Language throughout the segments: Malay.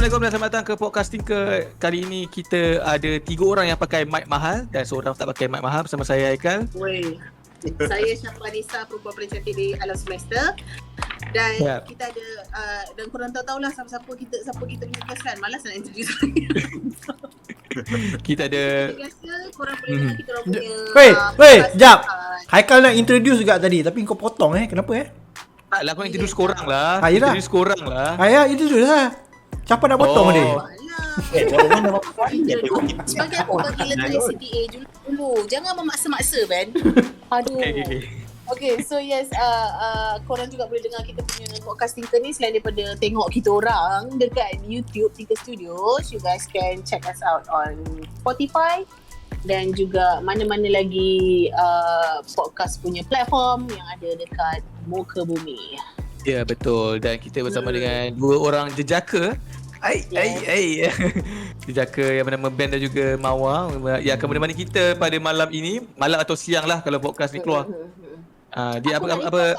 Assalamualaikum dan selamat datang ke Podcasting ke. Kali ini kita ada 3 orang yang pakai mic mahal dan seorang tak pakai mic mahal bersama saya Haikal. Wey. Saya Syafa Nisa, perempuan paling cantik di alam semesta. Dan kita ada dan korang tahu-tahulah siapa kita punya guest kan. Malas nak introduce. Kita ada biasa korang boleh dengar kita orang punya Wait, jap. Haikal nak introduce juga tadi tapi kau potong kenapa taklah kau introduce korang lah. Yelah. Introduce korang lah. Introduce lah. Siapa nak potong dia? Sebagai aku bagi letak CTA dulu. Jangan memaksa-maksa Ben. Aduh. Okay, so yes, korang juga boleh dengar kita punya podcast Tinker ni selain daripada tengok kita orang dekat YouTube Tinker Studios. You guys can check us out on Spotify dan juga mana-mana lagi podcast punya platform yang ada dekat muka bumi. Ya, betul. Dan kita bersama dengan 2 orang jejaka. Jejaka yang bernama Ben dan juga Mawar yang akan menemani kita pada malam ini, malam atau siang lah kalau podcast ni keluar. Dia aku apa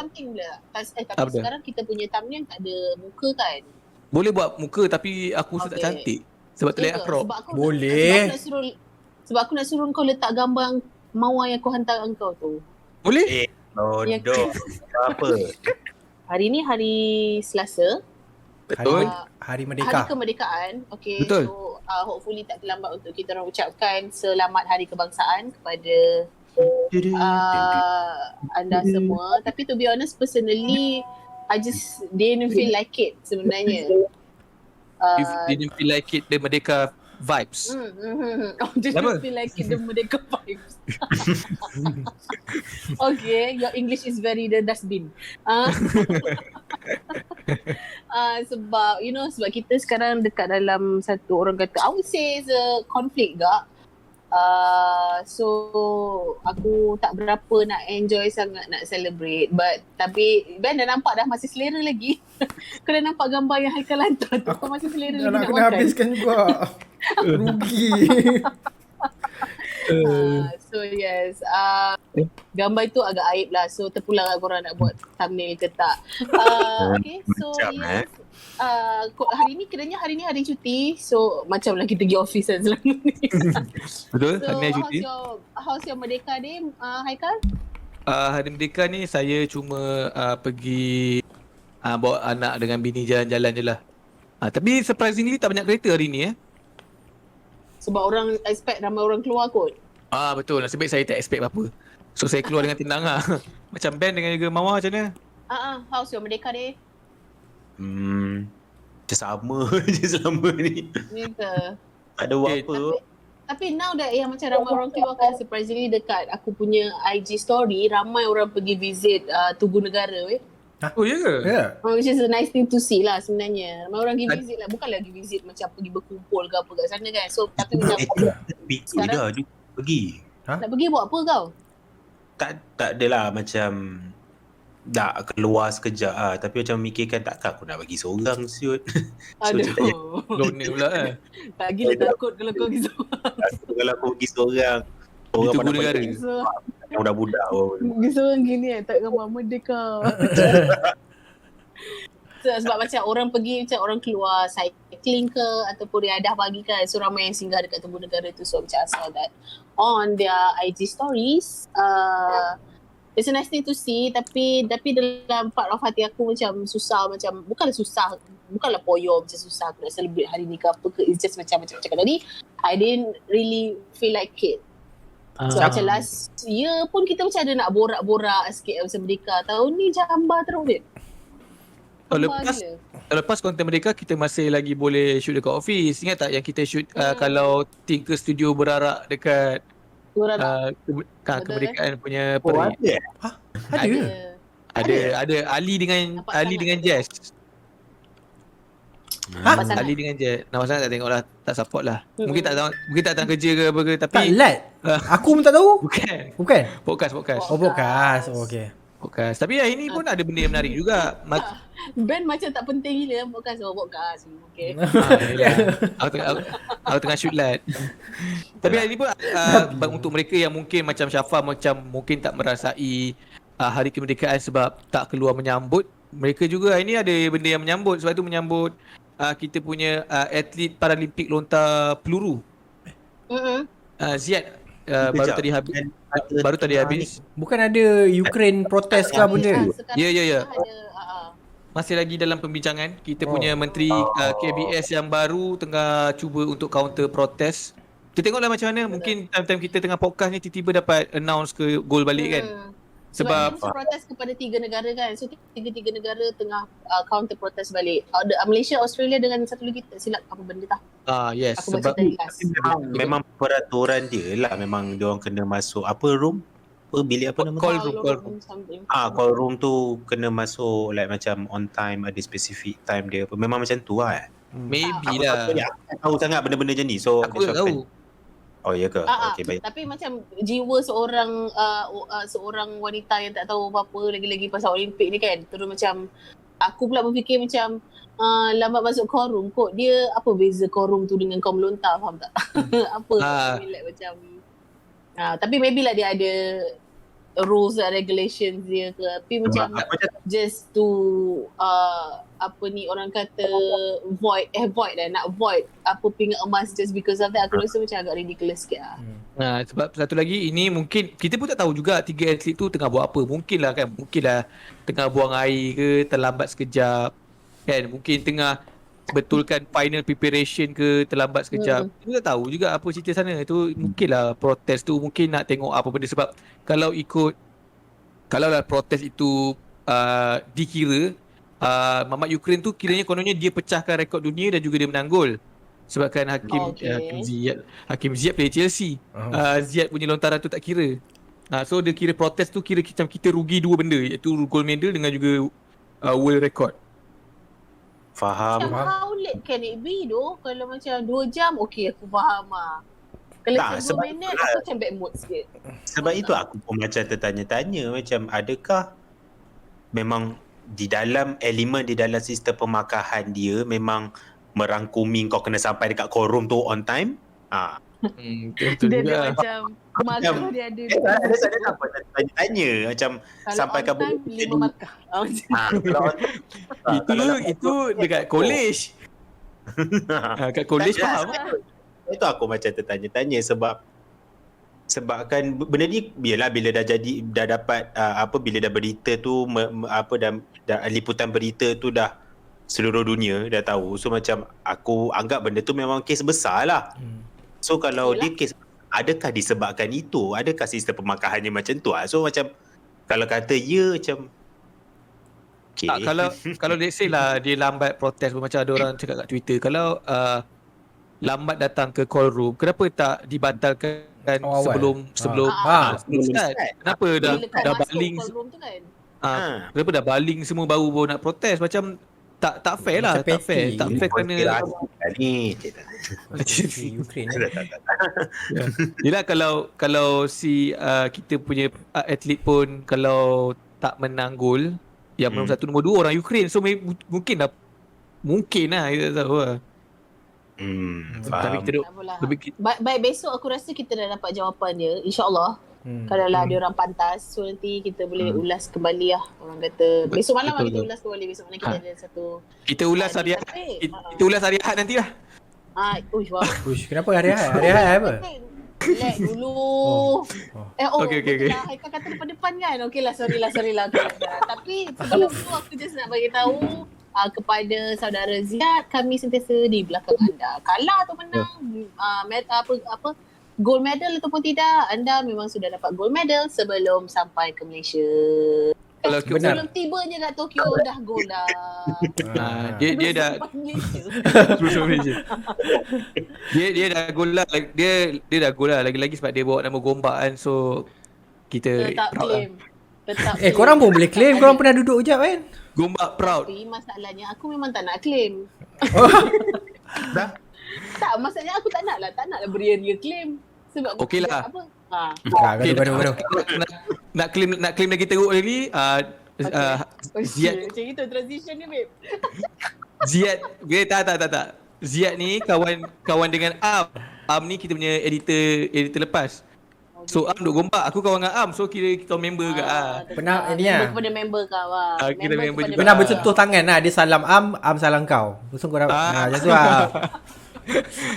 tapi sekarang kita punya thumbnail tak ada muka kan? boleh buat muka tapi aku rasa tak cantik sebab terlihat crop. Boleh. Sebab aku nak suruh kau letak gambar Mawar yang aku hantar kau tu. Boleh? Bodoh. Apa? Hari ni hari Selasa. Betul. Hari Merdeka. Hari kemerdekaan. Okay. Betul. So hopefully tak terlambat untuk kita orang ucapkan selamat Hari Kebangsaan kepada anda semua. Tapi to be honest, personally I just didn't feel like it sebenarnya. You didn't feel like it, the Merdeka vibes. I didn't feel like it, the Merdeka vibes. Okay, your English is very the dustbin. Sebab sebab kita sekarang dekat dalam satu, orang kata I would say it's a conflict gak. So aku tak berapa nak enjoy sangat, nak celebrate, but tapi Ben dah nampak dah masih selera lagi. Kau dah nampak gambar yang Haikal hantar tu, kau masih selera lagi nak kena makan. habiskan juga. Rugi. So yes, gambar itu agak aib lah. So terpulang lah korang nak buat thumbnail ke tak. Okay, so yes, hari ni kiranya hari ni hari cuti. So macam lah kita pergi office kan selama ni. Betul, So hari ni cuti. how's your Merdeka Day, Haikal? Hari Merdeka ni saya cuma pergi bawa anak dengan bini jalan-jalan je lah. Tapi surprisingly tak banyak kereta hari ni Sebab orang expect ramai orang keluar kot. Betul, nasib baik saya tak expect apa-apa. So saya keluar dengan tenang lah. Macam Ben dengan juga Mawar macam mana? How's your Merdeka Day? Macam sama je selama ni. Ni ke? Tak ada buat apa. Tapi now that yang macam ramai orang keluar kan, surprisingly dekat aku punya IG story, ramai orang pergi visit Tugu Negara weh. Oh ya ke? Which is a nice thing to see lah sebenarnya. Ramai orang pergi visit lah, bukan lagi visit macam pergi berkumpul ke apa kat sana kan. So tapi macam Dah juga pergi. nak pergi buat apa kau? Tak adalah macam nak keluar sekejap tapi macam mikirkan takkan aku nak pergi seorang siut. Aduh. Loner pula Tak gila takut kalau kau pergi seorang. Kalau aku pergi seorang Di Tugu Negara. budak-budak Pergi seorang gini tak gambar Merdeka. Sebab macam orang pergi, macam orang keluar cycling ke ataupun riadah pagi kan, so ramai yang singgah dekat Tugu Negara tu. So macam I saw that on their IG stories. It's a nice thing to see, tapi dalam part of hati aku macam susah, macam bukanlah poyo macam susah aku nak celebrate hari ni ke apa ke. It's just macam cakap tadi, I didn't really feel like it. So macam last year pun kita macam ada nak borak-borak sikit pasal Merdeka. Tahun ni jambar terus je. Lepas konten Merdeka kita masih lagi boleh shoot dekat office. Ingat tak yang kita shoot kalau Tinker Studio berarak dekat kemerdekaan punya parade. Ada Ali dengan Jess. Ali dengan Jess. Nama sangat tak tengok lah, tak support lah. Mungkin tak tahu kerja ke apa ke, tapi Tak lat. Aku pun tak tahu. Bukan. Podcast. Oh, podcast. Oh, okay. Podcast. Tapi hari ni pun ada benda yang menarik juga. Ben macam tak penting gila podcast. Okay. Aku tengah shoot lat. Tapi hari ni pun untuk mereka yang mungkin macam Syafa, macam mungkin tak merasai hari kemerdekaan sebab tak keluar menyambut, mereka juga hari ni ada benda yang menyambut. Sebab tu menyambut kita punya atlet Paralimpik lontar peluru. Ziad baru Kejap. tadi habis. Dan ada Baru tadi tengah habis. Bukan ada Ukraine protes ke benda tu? Ya. Ada, Masih lagi dalam pembincangan. Kita Oh. punya menteri KBS yang baru tengah cuba untuk counter protes. Kita tengoklah macam mana. Mungkin time-time kita tengah podcast ni tiba-tiba dapat announce ke gol balik kan. Sebab Sebab dia mesti protes kepada 3 negara kan. So tiga negara tengah counter protes balik. Malaysia, Australia dengan satu lagi tak silap apa benda tak. yes, Aku baca sebab tadi last. memang peraturan dia lah, memang dia orang kena masuk apa room? Apa bilik apa nama tu? Call room. Something. Call room tu kena masuk like macam on time, ada specific time dia apa. Memang macam tu lah. maybe Aku lah. tak tahu sangat benda-benda macam ni. So Aku that's tak why tahu. Oh ya ke? Okey baik. Tapi macam jiwa seorang wanita yang tak tahu apa-apa lagi-lagi pasal Olimpik ni kan. Terus macam aku pula berfikir macam lambat masuk call room kot. Dia apa beza call room tu dengan kau melontar, faham tak? Apa like macam tapi maybe lah dia ada rules and regulations dia ke. Tapi macam just to orang kata void nak void apa pingat emas just because of that, aku rasa macam agak ridiculous sikit lah. Sebab satu lagi ini mungkin kita pun tak tahu juga 3 atlet tu tengah buat apa. Mungkinlah tengah buang air ke, terlambat sekejap kan. Mungkin tengah betulkan final preparation ke, terlambat sekejap. Kita tak tahu juga apa cerita sana. Itu mungkinlah protes tu mungkin nak tengok apa benda. Sebab kalau lah protes itu dikira Mamat Ukraine tu kiranya kononnya dia pecahkan rekod dunia dan juga dia menang gol. Sebabkan Hakim Ziyech play Chelsea. Ziyech punya lontaran tu tak kira. So dia kira protes tu kira macam kita rugi 2 benda, iaitu gold medal dengan juga world record. Faham. Macam how late can it be though? Kalau macam 2 jam, okay aku faham lah. Kalau Tak, 10 sebab minit, itulah. aku macam bad mood sikit. Sebab itu aku pun macam tertanya-tanya macam adakah memang di dalam elemen di dalam sistem pemakahan dia memang merangkumi kau kena sampai dekat call room tu on time? Betul Dia juga. macam markah dia ada. Ada apa tanya-tanya macam Kalau sampai on kau time, 5 markah. Itu dekat college. Kat college faham. Itu aku macam tertanya-tanya sebabkan benda ni biarlah bila dah dapat bila dah berita tu dah liputan berita tu dah seluruh dunia dah tahu. So macam aku anggap benda tu memang kes besar lah. So kalau dia kes, adakah disebabkan itu? Adakah sistem pemakahannya macam tu? So macam kalau kata ya macam okay. Kalau let's say lah dia lambat protes macam ada orang cakap kat Twitter, kalau lambat datang ke call room, kenapa tak dibatalkan sebelum start? Kenapa dah baling Room tu kan? kenapa dah baling semua baru nak protes? Macam tak fair lah, Macam tak fair. petty. Tak fair kerana ni Ukraine. yelah kalau si kita punya atlet pun kalau tak menang gol yang nombor 1 nombor 2 orang Ukraine, so mungkin lah kita tak tahu lah. Tapi faham. kita Tak apalah. lebih Baik, besok aku rasa kita dah dapat jawapan dia, InsyaAllah. Kalau lah dia orang pantas, so nanti kita boleh ulas kembali lah. Orang kata besok malam lah kita ulas kembali. Besok malam kita ada satu kita ulas hari Ahad. Kita ulas hari Ahad nanti lah. Wow. Uish, kenapa hari Ahad? Hari Ahad apa? Relax dulu. Okay. Haikal kata depan-depan kan. Okay lah, sorry lah. Okay lah. Tapi sebelum tu aku just nak bagi tahu kepada saudara Ziad, kami sentiasa di belakang anda. Kalah atau menang, gold medal ataupun tidak, anda memang sudah dapat gold medal sebelum sampai ke Malaysia. Kalau Sebelum tibanya kat Tokyo dah gold dah. dia dah dia dah gol lah. Dia dah gol lah lagi-lagi sebab dia bawa nama Gombak kan. So kita Tetap proud lah. claim. Korang pun boleh claim. Korang pernah duduk je kan? Gombak proud. Tapi masalahnya aku memang tak nak claim. Tak, maksudnya aku tak nak lah beria-ria claim. Sebab Okey lah. apa? Gaduh. Nak claim lagi teruk lagi. Ziad Macam itu transition ni, babe. Ziad tak. Ziad ni kawan dengan Am ni kita punya editor lepas. So Am duk gombak, aku kawan dengan Am. So kita member ke Pernah ini lah. Kepada member kau kita member juga. Pernah bersentuh tangan lah. Dia salam Am salam kau. Lepas tu kau dapat. Macam tu lah.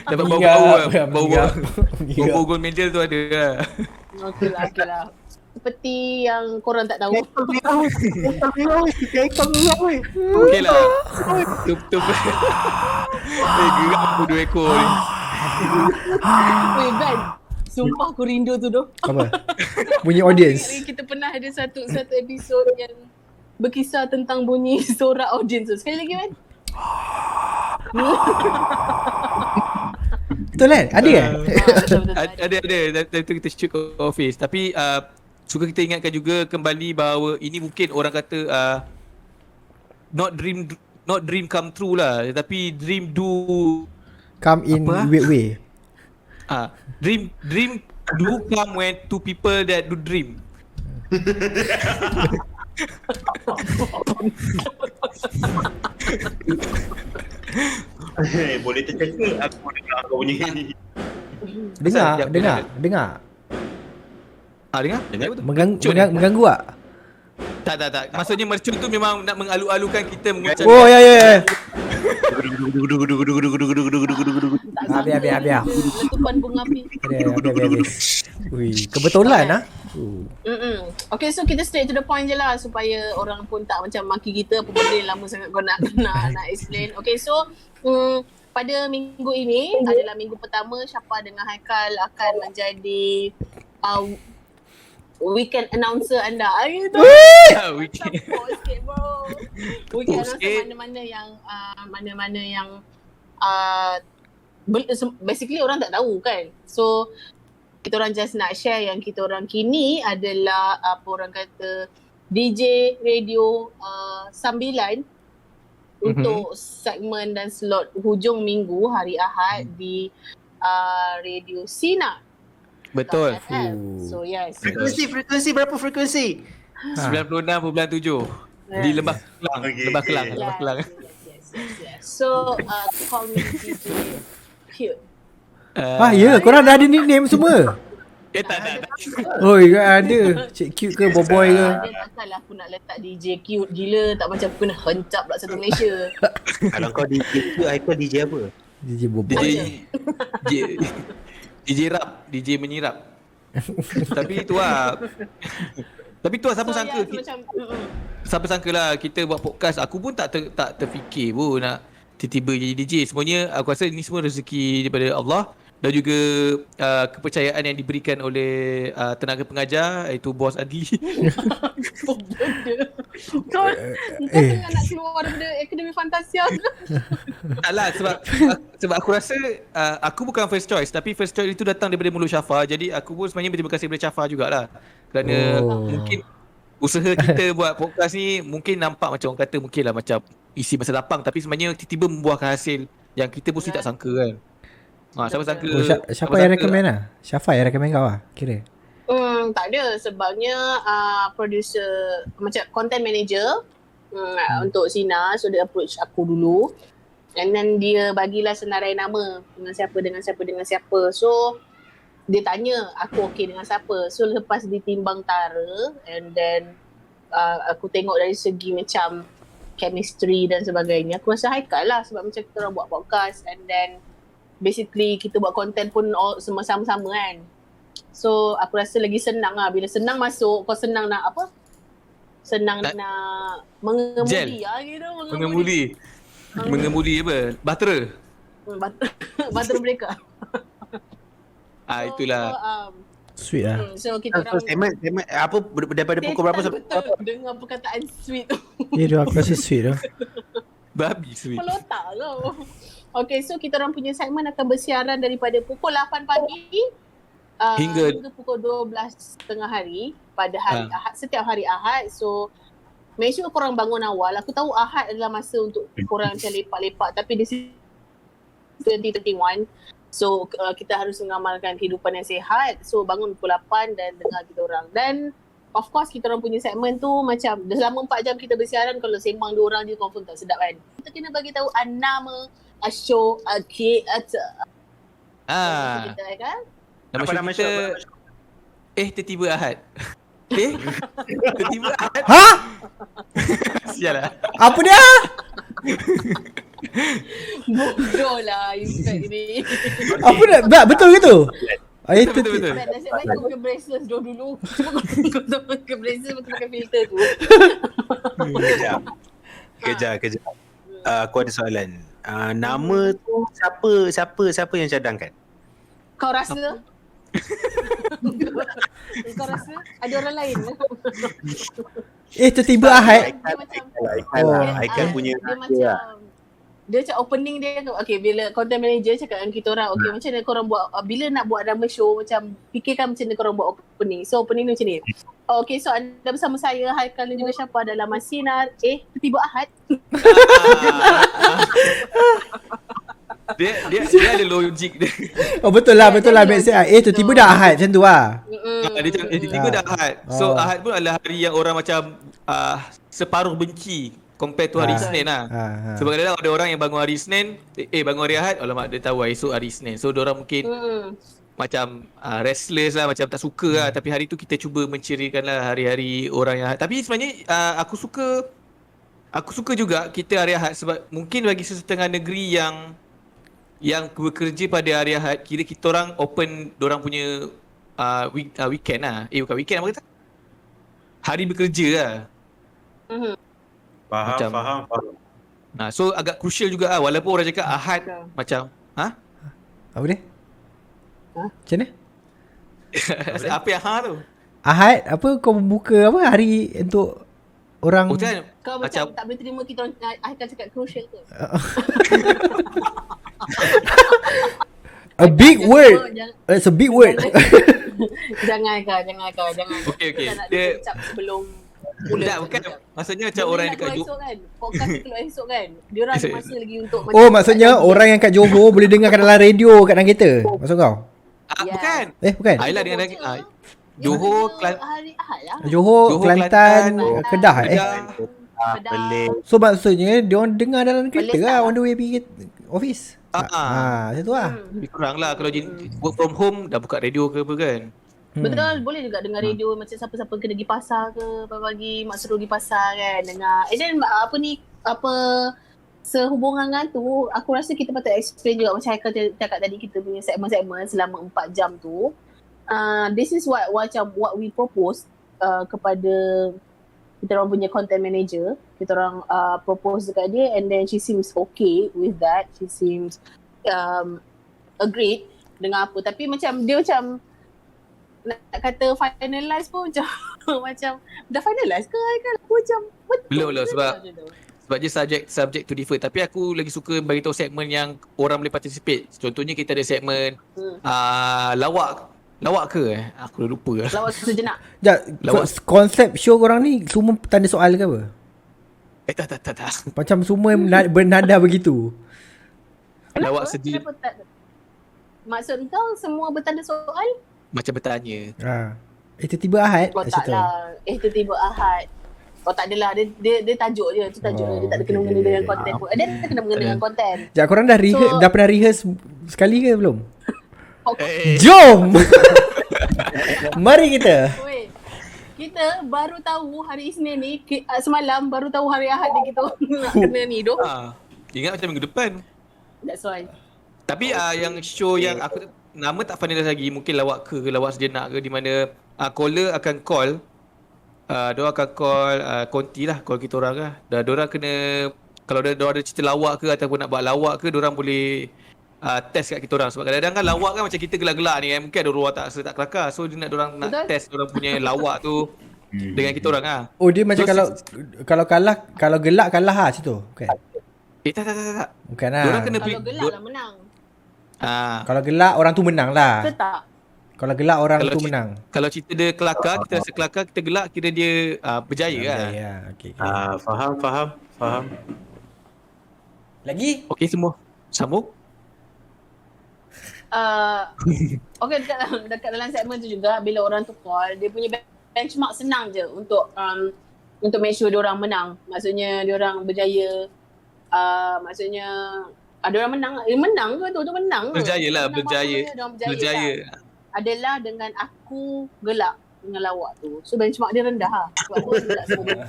Dapat Mengingat, bau-bau mengingat. gold medal tu ada lah. Okey lah. Seperti yang korang tak tahu. Okey lah. Tu. Gerak aku 2 ekor ni. Weh Ben, sumpah aku rindu tu doh. Apa? Bunyi audience. Kita pernah ada satu episod yang berkisah tentang bunyi sorak audience tu. Sekali lagi Ben. Betul kan? Ada kan? Betul. Ada. Itu kita shoot ke office. Tapi suka kita ingatkan juga kembali bahawa ini mungkin orang kata not dream come true lah, tapi dream do Come in weird way. dream do come when two people that do dream. Boleh terceka aku dengar kau punya ni. Dengar. Dengar Dengar apa tu? mengganggu tak? Tak. Maksudnya mercun tu memang nak mengalu-alukan kita mengucapkan. Oh ya. Biar. Letupan bunga api. Habis. Ui, kebetulan ah. Okay, so kita straight to the point je lah supaya orang pun tak macam maki kita apa benda yang lama sangat kau nak explain. Okay, so pada minggu ini adalah minggu pertama Syafa dengan Haikal akan menjadi weekend announcer anda. Gitu. Weekend. Sikit bro. Weekend announcer mana-mana yang basically orang tak tahu kan. So kita orang just nak share yang kita orang kini adalah apa orang kata DJ radio sambilan untuk segmen dan slot hujung minggu hari Ahad di Radio Sina. Betul. So yes. Frekuensi berapa frekuensi? 96.7 di Lembah Kelang. Okay. Lembah Kelang. Yes. So call me DJ Cute. Ya, korang dah ada nickname semua. Tak. Oi, ada. Cik cute ke boboy ke? Dia takkanlah aku nak letak DJ Cute gila, tak macam aku kena hencap pula satu Malaysia. Kalau kau DJ tu, Haikal DJ apa? DJ boboy. DJ rap, DJ menyirap. Tapi tu lah siapa So, sangka macam siapa sangka lah kita buat podcast. Aku pun tak terfikir pun nak tiba-tiba jadi DJ. Semuanya aku rasa ini semua rezeki daripada Allah dan juga kepercayaan yang diberikan oleh tenaga pengajar iaitu bos Adli. Kau tengah nak keluar daripada Akademi Fantasia ke? Taklah sebab aku rasa aku bukan first choice, tapi first choice itu datang daripada mulut Syafa. Jadi aku pun sebenarnya berterima kasih kepada Syafa jugalah. Kerana mungkin usaha kita buat podcast ni mungkin nampak macam orang kata mungkinlah macam isi masa lapang, tapi sebenarnya tiba-tiba membuahkan hasil yang kita pun tak sangka kan. Siapa sangka Siapa yang recommend lah? Syafa yang recommend kau lah kira? Tak ada, sebabnya producer macam content manager untuk Sina, so dia approach aku dulu and then dia bagilah senarai nama dengan siapa. So dia tanya aku okey dengan siapa. So lepas ditimbang tara and then aku tengok dari segi macam chemistry dan sebagainya, aku rasa Haikal lah, sebab macam kita orang buat podcast and then basically kita buat content pun semua sama-sama kan. So aku rasa lagi senang lah. Bila senang masuk, kau senang nak apa? Senang nak mengemudi lah gitu. Mengemudi apa? Bahtera. Bahtera mereka. Itulah. Sweet lah. So kita orang Statement apa daripada pukul berapa sampai betul dengan perkataan sweet tu. Ya tu aku rasa sweet tu. Babi sweet. Kalau tak tau. Okay, so kita orang punya segmen akan bersiaran daripada pukul 8 pagi hingga pukul 12.30 hari pada hari Ahad, setiap hari Ahad. So make sure korang bangun awal. Aku tahu Ahad adalah masa untuk korang macam lepak-lepak, tapi di 2021 so kita harus mengamalkan kehidupan yang sihat. So bangun pukul 8 dan dengar kita orang. Dan of course kita orang punya segmen tu macam selama 4 jam kita bersiaran, kalau sembang 2 orang je confirm tak sedap kan. Kita kena bagi tahu nama show kita kan. Nama show kita Tiba-tiba Ahad. Tiba-tiba Ahad. Ha? Sial lah. Apa dia? Bodoh lah you cakap gini. Apa dia? Betul ke tu? Betul. Nasib baik kau pakai braces dulu. Cuma kau tak pakai braces, kau pakai filter tu. Kejap. Aku ada soalan. Nama tu siapa yang cadangkan? Kau rasa? Kau rasa ada orang lain? Tiba-tiba Ahad. Dia macam Haikal punya dia macam opening dia. Okay, bila content manager cakap dengan kita orang, okay, macam mana korang buat, bila nak buat drama show, macam fikirkan macam mana korang buat opening. So opening dia macam ni. Okay, so anda bersama saya Haikal dan juga Syafa dalam Masinar. Tiba-tiba Ahad. Dia ada logik dia. Oh betul lah make sense. Tiba-tiba dah Ahad macam tu lah. Dia tiba-tiba dah Ahad. So Ahad pun adalah hari yang orang macam separuh benci compare to hari Isnin lah. Sebab kadang-kadang ada orang yang bangun hari Isnin, bangun hari Ahad, alamak dia tahu esok hari Isnin. So diorang mungkin macam restless lah, macam tak suka lah. Tapi hari tu kita cuba mencerikan lah hari-hari orang yang Ahad. Tapi sebenarnya aku suka juga kita hari Ahad, sebab mungkin bagi sesetengah negeri yang bekerja pada hari Ahad, kira kita orang open dorang punya weekend lah. Bukan weekend, apa kata? Hari bekerja lah. Faham. So agak crucial juga lah, walaupun orang cakap Ahad macam Apa dia? Macam mana? apa yang tu? Ahad apa kau buka apa hari untuk orang Kan Kau macam tak boleh terima kita orang Haikal cakap crucial ke? a big word. It's a big word. Jangan kau. Okay. Kita nak ucap sebelum mula. Tak, bukan. Maksudnya macam orang yang dekat Johor kan. Podcast keluar esok kan. Diorang ada masa lagi untuk Maksudnya orang yang kat Johor boleh dengarkan dalam radio kat dalam kereta. Maksud kau? Bukan. Bukan. Ayolah dengan Johor, hari Ahad lah. Johor, Kelantan, Kedah Pelik. So maksudnya diorang dengar dalam kereta lah on the way pergi office. Macam tu lah. Lebih kurang lah kalau work from home dah buka radio ke apa kan. Betul, boleh juga dengar radio macam siapa-siapa kena pergi pasar ke pagi-pagi, mak suruh pergi pasar kan, dengar. And then sehubungan dengan tu, aku rasa kita patut explain juga macam Haikal cakap tadi, kita punya segmen-segmen selama 4 jam tu. This is what we propose kepada kita orang punya content manager. Kita orang propose dekat dia, and then she seems okay with that. She seems agreed dengan apa. Tapi macam dia macam nak kata finalize pun macam macam dah finalize ke kan? Aku macam belum sebab dia subject to differ. Tapi aku lagi suka bagi tahu segmen yang orang boleh participate. Contohnya kita ada segmen lawak ke? Aku dah lupa lah. lawak sejenak. Konsep show korang ni semua tanda soal ke apa? Tak. Macam semua bernada begitu. Lawak sejenak. Maksud kau semua bertanda soal? Macam bertanya. Tiba-tiba Ahad. Oh tak lah. Tiba-tiba Ahad. Oh tak adalah. Dia tajuk je. Itu tajuk dia. Dia tak ada kena-mengena dengan konten pun. Dia tak kena mengena dengan konten. Korang dah pernah rehearse sekali ke belum? Okay. Jom! Mari kita. Kita baru tahu hari Isnin ni, semalam baru tahu hari Ahad ni kita nak kena ni doh. Ingat macam minggu depan. That's why. Tapi yang show yang aku nama tak finalize lagi, mungkin lawak ke lawak sejenak ke, di mana caller akan call, diorang akan call konti lah, call kita orang lah. Dan diorang kena, kalau diorang ada cerita lawak ke ataupun nak buat lawak ke, diorang boleh test kat kita orang. Sebab kadang-kadang kan lawak kan macam kita gelak-gelak ni kan, mungkin ada orang tak kelakar. So dia nak diorang nak test diorang punya lawak tu dengan kita orang lah. Oh dia macam kalau kalah, kalau gelak kalah lah situ. Bukan? Tak. Bukan lah. Diorang kena kalau gelak lah menang. Kalau gelak orang tu menang lah. Betul tak? Kalau gelak orang tu menang. Kalau cerita dia kelakar, kita rasa kelakar, kita gelak, kira dia berjaya lah. Okay. Faham. Lagi? Okey semua. Sambung. Okay, dekat dalam segmen tu juga, bila orang tu call, dia punya benchmark senang je untuk make sure diorang menang. Maksudnya diorang berjaya. Maksudnya ada orang menang ke tu menang ke? Berjaya. adalah dengan aku gelak dengan lawak tu. So benchmark dia rendah lah. Sebab aku kan gelak semua benda.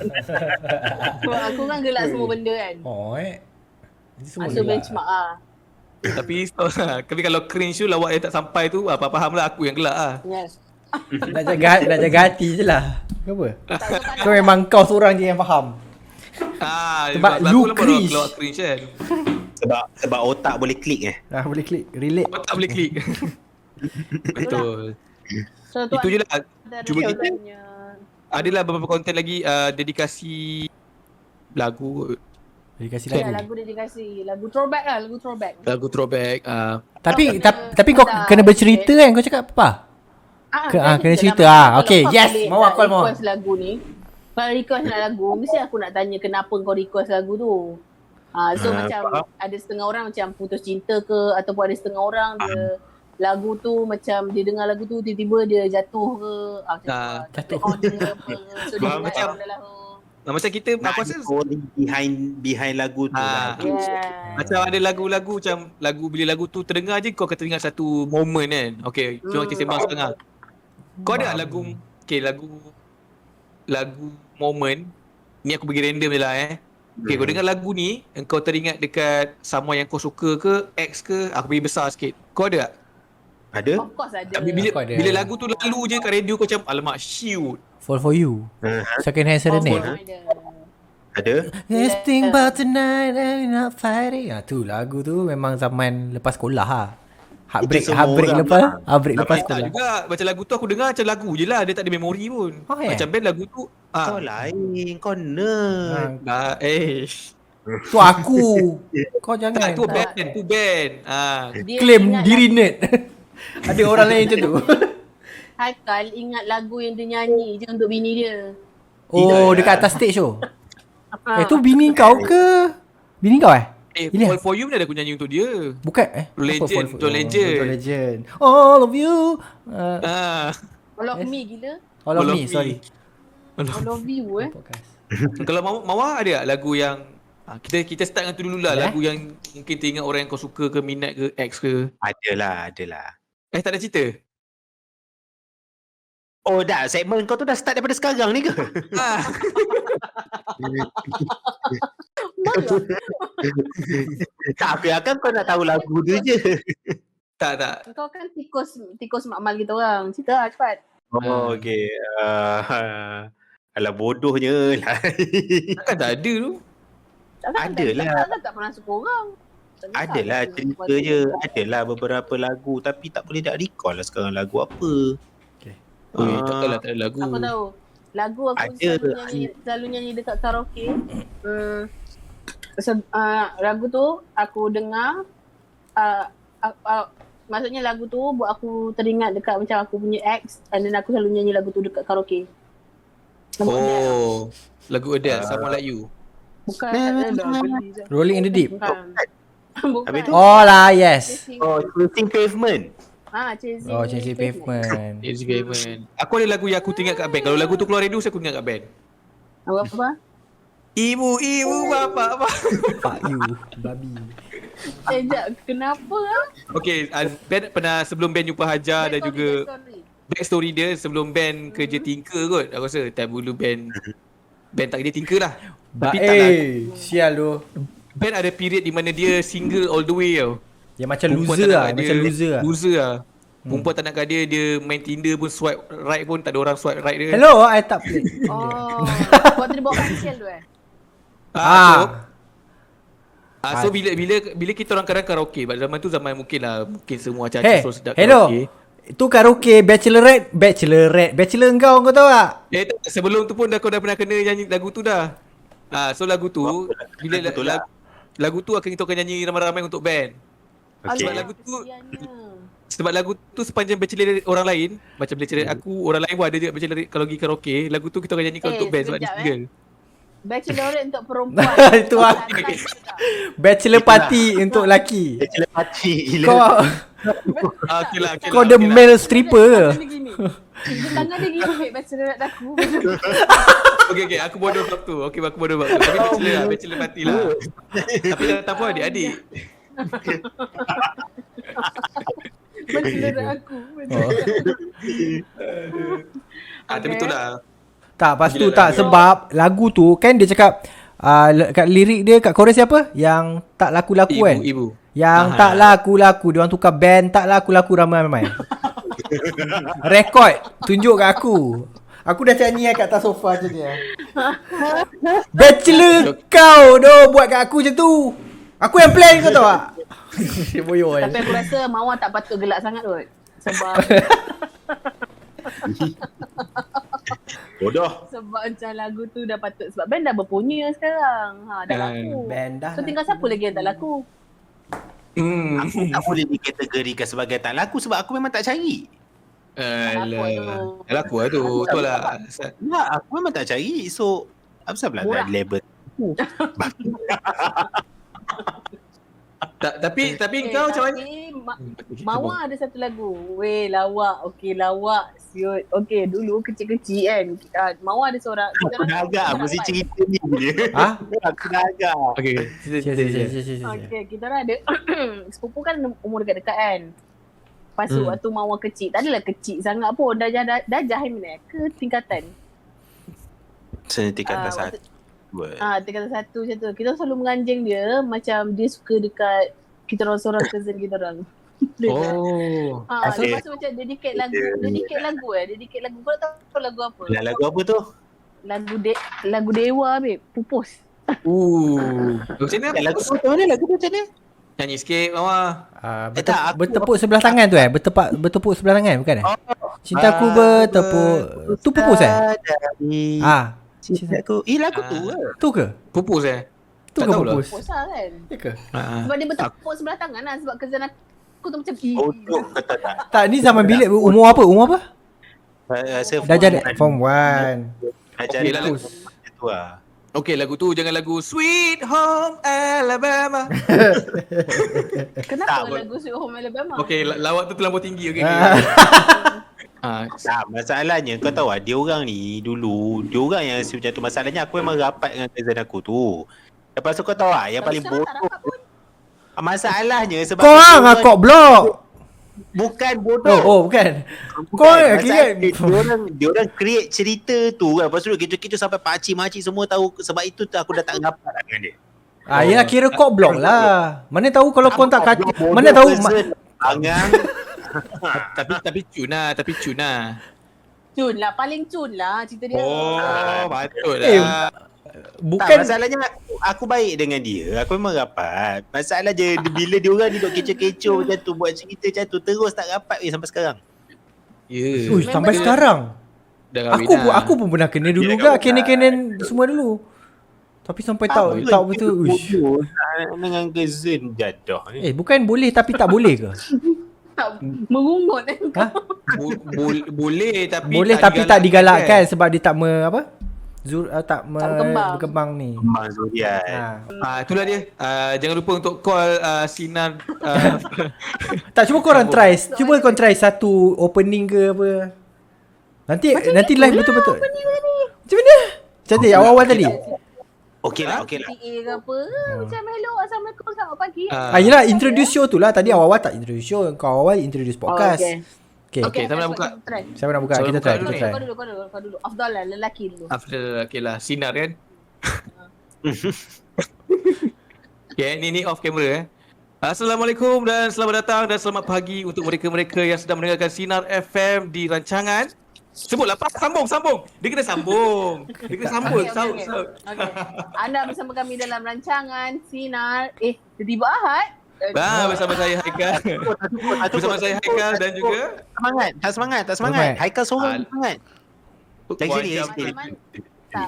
Sebab aku kan gelak semua benda kan. Oh Ini semua So benchmark lah. Tapi kalau cringe tu lawak yang tak sampai tu, faham lah aku yang gelak lah. Yes. nak jaga hati je lah. Kenapa? Kau memang kau seorang je yang faham. Sebab lu aku cringe. lawak cringe kan. Sebab otak boleh klik Boleh klik relate. Kau tak boleh klik. Betul. So tu Itu je lah. antara Cuba kita soalannya. adalah beberapa konten lagi dedikasi lagu. Dedikasi Ya, lagu. lagu dedikasi. Lagu throwback lah, lagu throwback. Lagu throwback. Tapi kau kena bercerita kan, kau cakap apa? Kena cerita lah. Okay, yes. Mau aku mau. Request lagu ni. Kalau request nak lagu, mesti aku nak tanya kenapa kau request lagu tu. So macam ada setengah orang macam putus cinta ke, ataupun ada setengah orang dia lagu tu macam dia dengar lagu tu tiba-tiba dia jatuh ke. Jatuh. So dia Macam macam kita aku rasa behind lagu tu lah. macam ada lagu-lagu macam bila lagu tu terdengar je kau akan teringat satu moment kan. Okay, cuma kita sembang sekarang. Kau ada lagu moment ni, aku bagi random je lah Okay, kau dengar lagu ni, engkau teringat dekat someone yang kau suka ke, ex ke, aku bagi besar sikit. Kau ada tak? Ada? Of course ada. Bila lagu tu lalu je kat radio kau macam alamak shoot. Fall for you. Second hand serenade. Ada? Let's think about tonight and we're not fighting. Tu lagu tu memang zaman lepas sekolah lah. Heartbreak lepas Tak sekolah. juga, macam lagu tu aku dengar macam lagu je lah, dia tak ada memori pun. Macam band lagu tu Kau lain, kau nerd. Tu aku. Kau jangan. Tu band. Claim diri nerd. Ada orang lain macam tu. Haikal ingat lagu yang dia nyanyi je untuk bini dia. Oh, dekat atas stage tu. Tu bini kau ke? Bini kau All for you ni ada aku nyanyi untuk dia. Bukan Legend. Legend. All of you. All of me gila. All of me, sorry. All of you Kalau Mawar ada tak lagu yang kita start dengan tu dulu lah. Lagu yang mungkin teringat orang yang kau suka ke, minat ke, ex ke. Adalah. Tak ada cerita? Oh dah, segmen kau tu dah start daripada sekarang ni ke? Tak, aku akan kau nak tahu lagu tu je. Tak. Kau kan tikus makmal kita orang. Cerita lah cepat. Oh, okay. Alah bodohnya lah. Takkan tak ada tu. Adalah. Tak pernah suka orang. Adalah cerita je. Adalah beberapa lagu tapi tak boleh nak recall lah sekarang lagu apa. Takkanlah tak ada lagu. Aku tahu. Lagu aku selalu nyanyi dekat karaoke. Lagu tu aku dengar maksudnya lagu tu buat aku teringat dekat macam aku punya ex, and then aku selalu nyanyi lagu tu dekat karaoke. Lagu Adele, Someone Like You. Bukan. Rolling in the Deep. Bukan. Oh lah, yes. Chasing Pavement. Chasing Pavement. Aku ada lagu yang aku teringat kat band. Kalau lagu tu keluar radio, aku ingat kat band. Apa? Ibu, bapa. Fuck you, babi. Sekejap, kenapa lah? Okay, band pernah sebelum band Jumpa Hajar dan juga backstory dia sebelum band kerja Tinker kot. Aku rasa time dulu band tak kerja Tinker lah. Tapi tak lah. Sial tu. Band ada period di mana dia single all the way tau. Yang macam loser lah. Loser lah. Perempuan tak nak kat dia main Tinder pun swipe right pun tak ada orang swipe right dia. Hello, I tak play. Waktu dia bawa kancil tu So bila kita orang kadang karaoke, zaman tu zaman mungkin semua caca so sedap hello. karaoke. Itu karaoke Bachelor kau tahu tak? Sebelum tu pun kau dah pernah kena nyanyi lagu tu dah. So lagu tu bila lagu tu kita akan nyanyi ramai-ramai untuk band. Sebab lagu tu sepanjang bachelor orang lain, macam bachelor aku, orang lain pun ada je bachelor kalau pergi karaoke, lagu tu kita akan nyanyikan untuk band sebab dia single. Bachelorette untuk perempuan. Itu bachelor party untuk lelaki. Bachelor party gila. Kau the male stripper ke? Tangan dia gini bachelorette aku. Okay, aku bodoh bab tu. Tapi bachelor party lah. Tapi tak apa adik-adik. Berselera aku. Oh. Tapi betul lah. Tak, lepas tu Gila tak lah. sebab lagu tu kan dia cakap kat lirik dia kat chorus siapa? Yang tak laku-laku kan? Ibu. Yang Aha. tak laku-laku. Dia orang tukar band tak laku-laku ramai-ramai. Rekod tunjuk kat aku. Aku dah nyanyi kat atas sofa macam ni. Bachelor kau doh buat kat aku macam tu. Aku yang plan kau tahu tak? Boyo. Tapi aku rasa Mawar tak patut gelak sangat kot. Sebab Bodoh. macam lagu tu dah patut. Sebab band dah berpunya sekarang. Dah laku. Band dah. So tinggal siapa lagi yang tak laku? Aku tak boleh dikategorikan sebagai tak laku sebab aku memang tak cari. Alah. Laku lah tu. Betul lah. Ya, aku memang tak cari. So, apa sebab Murah. nak label? Tapi Eh, kau macam mana? tapi Mawar ada satu lagu. Weh, lawak. Okey, lawak. Siut. Okey, dulu kecil-kecil kan. Mawar ada seorang. Aku dah agak mesti cerita ni dia. Ha? Aku dah agak. Okay. Okay, kita orang ada sepupu kan umur dekat-dekat kan. Lepas tu waktu Mawar kecil, tak adalah kecil sangat pun. Darjah mana ke tingkatan. Tingkatan satu. Tingkatan satu macam tu. Kita selalu menganjing dia macam dia suka dekat kita orang seorang cousin kita orang. Oh. Lepas tu macam dedicate lagu. Dedicate lagu. Kau tahu lagu apa? Lagu apa tu? Lagu Dewa babe. Pupus. Macam mana? Lagu tu macam mana? Lagu tu macam mana? Nyanyi sikit Mawar. Tak, aku- Bertepuk sebelah tangan tu bertepuk sebelah tangan bukan Cintaku bertepuk. Tu pupus Cintaku. Lagu tu ke? Tu ke? Pupus Tu Tak ke tahu lah. pupus? Pupus lah kan. Ya ke? Sebab dia bertepuk sebelah tangan lah. Sebab cousin aku tu macam Bodoh kata tak. Tak, ni zaman bilik umur apa? Rasa Dah jadi form 1. Ajar Okey lah, lagu tu lah. Okay, lagu tu jangan lagu Sweet Home Alabama. Kenapa Tak, lagu Sweet Home Alabama? Okay, lawak tu terlampau tinggi. Okay. Tak, masalahnya kau tahu lah, dia orang ni dulu, dia orang yang macam tu. Masalahnya aku memang rapat dengan cousin aku tu. Lepas tu kau tahu lah, yang Tapi paling sekarang tak bodoh. rapat pun. Masalahnya sebab Kau dia orang- kau blok. Bukan bodoh. Oh, bukan. Bukan. Kau Masalah kira dia orang create cerita tu kan. Lepas tu kecoh-kecoh sampai pakcik-makcik semua tahu. Sebab itu tu aku dah tak rapat lah dengan dia. ya kira kau blok lah. Mana tahu kalau kau tak kata. Mana Bodoh tahu person. Angang. Tapi cun lah. Cun lah. Paling cun lah cerita dia. Patut Eh, lah. Tak, bukan masalahnya aku baik dengan dia. Aku memang rapat. Masalah je bila dia orang duduk kecoh-kecoh macam tu, buat cerita macam tu, terus tak rapat sampai sekarang. Ya. Uish, sampai sekarang. Dah kahwin Aku pun pernah kena dulu Dia ke Kenen semua dulu. Tapi sampai tahu betul. Uish. Bodoh dengan cousin jadah ni. Bukan boleh tapi tak boleh ke? Tak mengungut kan. Ha? Boleh tapi Boleh tapi tak digalakkan sebab dia tak tak berkembang. berkembang ni. Mak Zuriat. Itulah dia. Jangan lupa untuk call Sinar. Tak, cuba korang try. Cuba korang try satu opening ke apa. Nanti live betul-betul. Macam mana? Macam mana awal-awal tadi? Okey lah. PA ke apa. Macam hello. Assalamualaikum. Selamat pagi. Yelah, introduce show tu lah. Tadi awal-awal tak introduce show. Kau awal introduce podcast. Okay, siapa nak buka? Siapa nak buka? Siapa Kita buka try. dulu Kita ni? try. Kau dulu. Afdal lah. Lelaki dulu. After okay lah Sinar kan. Okay, ni off camera. Assalamualaikum dan selamat datang dan selamat pagi untuk mereka-mereka yang sedang mendengarkan Sinar FM di rancangan. Sebutlah Pak, sambung. Dia kena sambung. Okay. Anda bersama kami dalam rancangan Sinar. Tiba-tiba Ahad. Bersama saya Haikal. Bersama saya Haikal dan juga Tak semangat. Haikal seorang semangat. Lagi sini.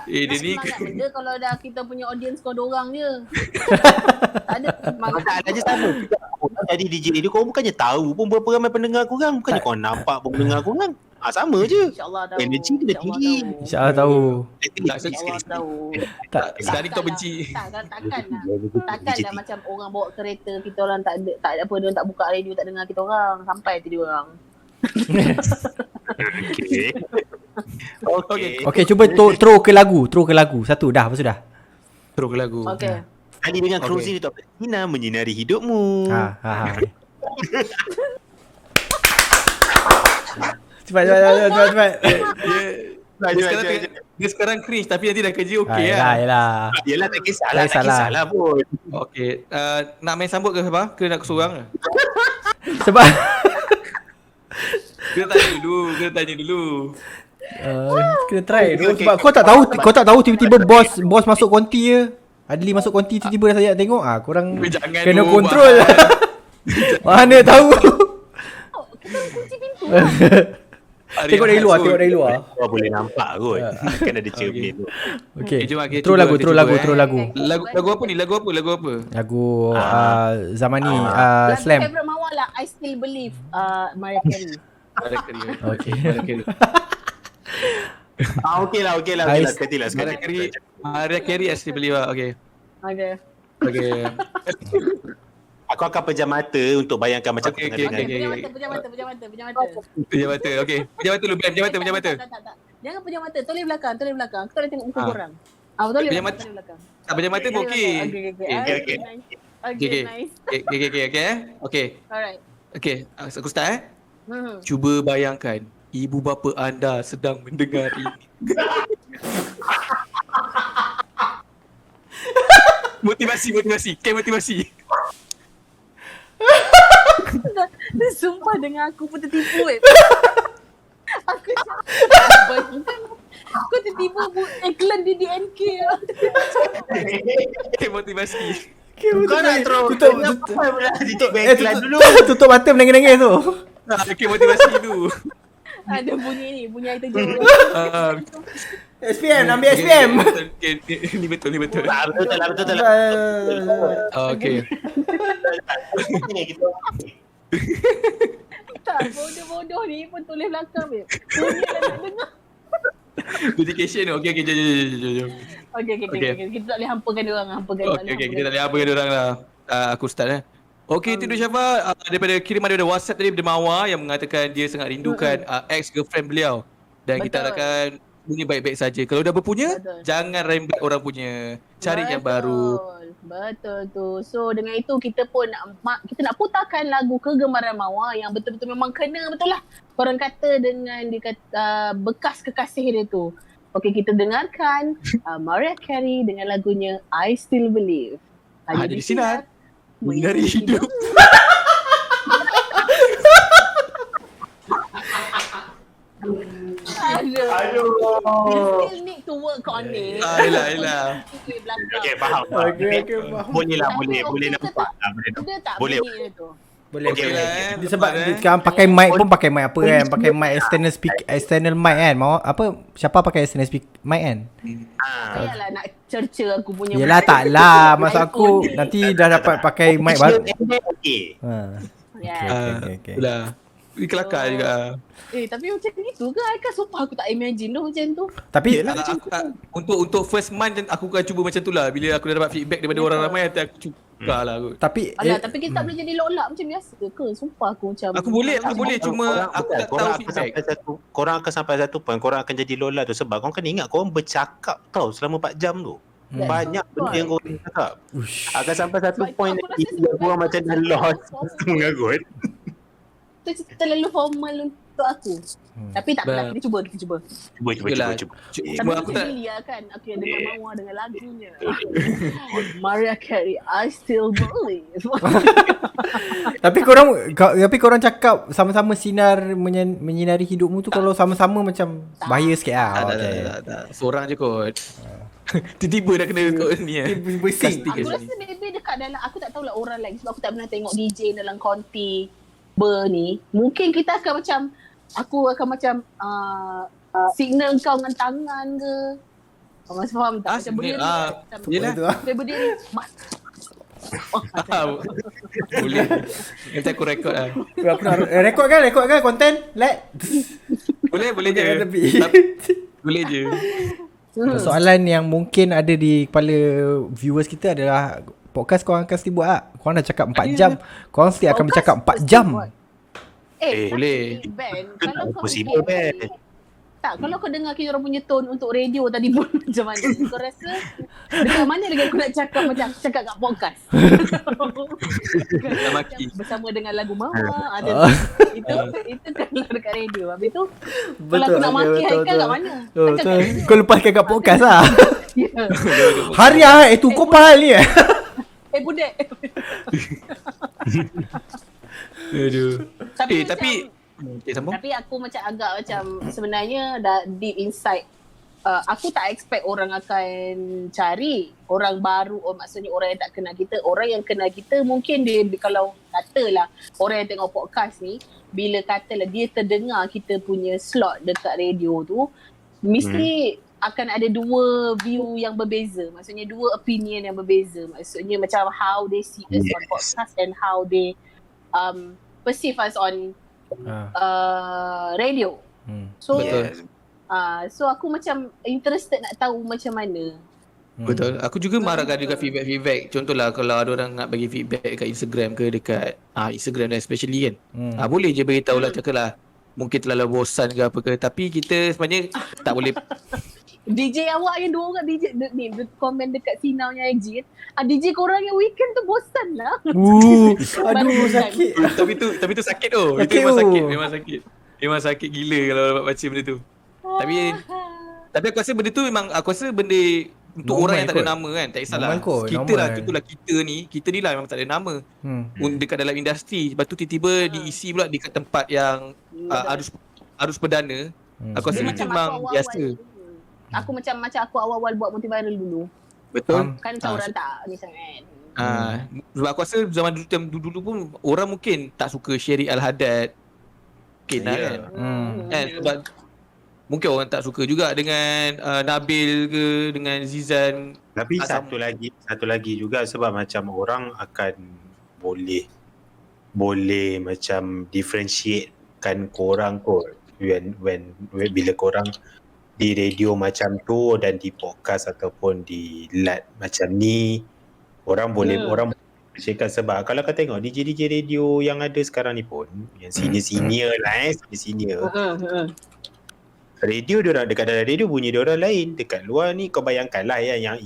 dia ni Semangat benda kalau dah kita punya audience kau dorang je. Tak ada semangat. Masalahnya sama. Jadi DJ radio kau bukannya tahu pun berapa ramai pendengar korang. Bukannya kau nampak pun pendengar korang. Sama je. InsyaAllah tahu. Energy kena tinggi. InsyaAllah tahu. InsyaAllah tahu. sekarang ni kau benci. Takkan lah macam orang bawa kereta kita orang tak ada apa, dia orang tak buka radio, tak dengar kita orang sampai tu dia orang. Okay. Okay, cuba throw ke lagu. Satu dah, lepas tu dah. Terus ke lagu. Okay. Kali dengan closing tu apa? Hina menyinari hidupmu. Ha. Cepat. Dia sekarang cringe tapi nanti dah kerja okey Yelah. Yelah tak Tak kisahlah, kisahlah pun. Okey. Nak main sambut ke apa? Ke nak seorang? Sebab Kena tanya dulu. kena try dulu Okay. sebab kau tak tahu tiba-tiba bos masuk konti je. Adli masuk konti tiba-tiba dah saya tengok korang Jangan kena dulu, kontrol. Mana tahu. Kita kunci pintu. Tengok dari luar. Kau boleh nampak kot. Kan ada cermin tu. Okey. jom, okay, Terus lagu. Lagu apa ni? Lagu apa? Lagu Zamani Lagu Slam. favourite Mawar lah, I Still Believe, Mariah Carey. Okey. Okey lah. Ketilah Mariah Carey actually beli lah. Okey. Okay. Aku akan pejam mata untuk bayangkan macam Okey, aku tengah okey, dengar. okey. Pejam mata. Pejam mata. Okey. Pejam mata dulu. Pejam mata. Tak. Jangan pejam mata, toleh belakang. Aku tak boleh tengok muka korang. Toleh Pejam mata. belakang. Tak pejam mata pun okey. Okay, nice. Okey. Alright. Okey. Aku start Cuba bayangkan ibu bapa anda sedang mendengar ini. Motivasi. Motivasi. Dia sumpah dengan aku pun tertipu Aku bayangkan aku tertipu iklan di DNK. Motivasi. Kau nak throw titik backline dulu. Tutup mata menangis-nangis tu. Okey, motivasi dulu. Ada bunyi air terjun. SPM, ambil SPM. Ni betul. Betul lah. Okey. Tak, bodoh-bodoh ni pun tulis belakang babe. Bunyi dah nak dengar. Dedication tu. Okey, jom. Okay. Kita tak boleh hampakan dia orang. Okey, kita tak boleh apa dengan orang lah. Aku start Okey, itu dia Syafa daripada kiriman daripada WhatsApp tadi daripada Mawar yang mengatakan dia sangat rindukan ex-girlfriend beliau. Dan kita Betul. harapkan bunyi baik-baik saja. Kalau dah berpunya, Betul. jangan rembat orang punya. Cari yang baru. Betul tu. So dengan itu kita pun kita nak putarkan lagu Kegemaran Mawar yang betul-betul memang kena betul lah. Korang kata dengan bekas kekasih dia tu. Okey, kita dengarkan Mariah Carey dengan lagunya I Still Believe. Hanya di Sinar Menyinari Hidup. Aduh. You still need to work on it. Yelah. Okey, faham. Okey, faham. Boleh nampak. Ada tak Boleh. bunyi dia tu? Boleh. Okey, Dia sebab dia sekarang pakai mic pun pakai mic apa kan? Pakai mic external mic kan? Mau apa? Siapa pakai external mic kan? Sayanglah nak cerca aku punya. Yelah taklah. Maksud aku nanti dah dapat pakai mic baru. Okey. Yeah. Okay. Itulah. Kelakar juga. Tapi macam gitu ke? I kan sumpah aku tak imagine tu macam tu. Tapi Untuk first month aku akan cuba macam tu lah. Bila aku dah dapat feedback daripada orang ramai, nanti aku cuba lah kot. tapi Tapi kita tak boleh jadi lock macam biasa ke? Sumpah aku macam Aku boleh cuma aku tak tahu feedback. Korang akan sampai satu point korang akan jadi lola tu sebab korang kena ingat korang bercakap tau selama 4 jam tu. Banyak benda yang korang cakap. Akan sampai satu Sebab point aku rasa nanti sebab korang macam dah lost mengarut. Itu terlalu formal untuk aku. Tapi tak apalah, kita cuba. Cuba. Tapi Aku tak Julia kan, aku yang dengar Mawar dengan lagunya. Mariah Carey, I Still Believe. tapi korang cakap sama-sama menyinari hidupmu tu kalau sama-sama macam bahaya sikit lah. tak. Seorang je kot. Tiba-tiba dah kena kot ni Bersing. Casting Aku kat rasa sini. maybe dekat dalam, aku tak tahulah orang lain sebab aku tak pernah tengok DJ dalam konti ni. Mungkin kita akan macam, aku akan macam signal kau dengan tangan ke. Kau masih faham tak? Macam berdiri. Yelah. Dia berdiri. Boleh. Nanti aku rekod lah. Aku nak rekod kan konten. Boleh je. Tepi. Boleh je. Soalan yang mungkin ada di kepala viewers kita adalah podcast korang akan sibuk tak? Korang dah cakap 4 jam. Korang mesti akan bercakap 4 jam. boleh. Ben, kalau kau Possible, Ben. Tak, kalau kau dengar kita orang punya tone untuk radio tadi pun macam mana? Kau rasa dekat mana lagi aku nak cakap macam aku cakap kat podcast? Nak maki. Bersama dengan lagu Mama ada itu kalau dekat radio. Habis tu kalau aku nak maki Haikal kat mana? Betul, Macam betul. kat- Kau lepaskan kat podcast lah. Ya. Hariah itu kau pahal ni Budak. Aduh. Tapi Tapi macam- sambung. Tapi aku macam agak macam sebenarnya dah deep inside aku tak expect orang akan cari orang baru, maksudnya orang yang tak kenal kita. Orang yang kenal kita mungkin dia, kalau katalah orang yang tengok podcast ni, bila katalah dia terdengar kita punya slot dekat radio tu, mesti akan ada dua view yang berbeza. Maksudnya dua opinion yang berbeza. Maksudnya macam how they see us on podcast and how they perceive us on radio. So Betul. so aku macam interested nak tahu macam mana. Betul. Aku juga marahkan juga feedback. Contohlah kalau ada orang nak bagi feedback dekat Instagram ke dekat Instagram dan especially kan. Boleh je beritahu lah, cakap lah mungkin terlalu bosan ke apa ke, tapi kita sebenarnya tak boleh. DJ awak yang dua orang DJ ni komen dekat Sinaunya Exit. DJ korang yang weekend tu bosan lah. Aduh sakit. tapi tu sakit tu. Itu Sakit memang tu. sakit, memang sakit. Memang sakit gila kalau dapat baca benda tu. Tapi aku rasa benda tu memang aku rasa benda untuk Normal orang yang tak ada kot. nama kan, tak kisahlah. Normal kot, Kita normal. lah, contohlah kita ni lah memang tak ada nama. Dekat dalam industri, lepas tu tiba-tiba diisi pula dekat tempat yang arus perdana. Aku rasa Dia itu macam memang aku biasa. Aku macam aku awal-awal buat multiviral dulu. Betul. Kan macam orang tak ni sangat. Sebab aku rasa zaman dulu pun orang mungkin tak suka Sherry Al-Haddad. Mungkin lah kan. Kan sebab mungkin orang tak suka juga dengan Nabil ke, dengan Zizan. Tapi Asam. satu lagi juga sebab macam orang akan boleh macam differentiate kan korang kot when bila korang di radio macam tu dan di podcast ataupun di lat macam ni, orang boleh cakap. Sebab kalau kau tengok DJ radio yang ada sekarang ni pun yang senior lah senior radio diorang dekat dalam radio bunyi diorang lain, dekat luar ni kau bayangkanlah yang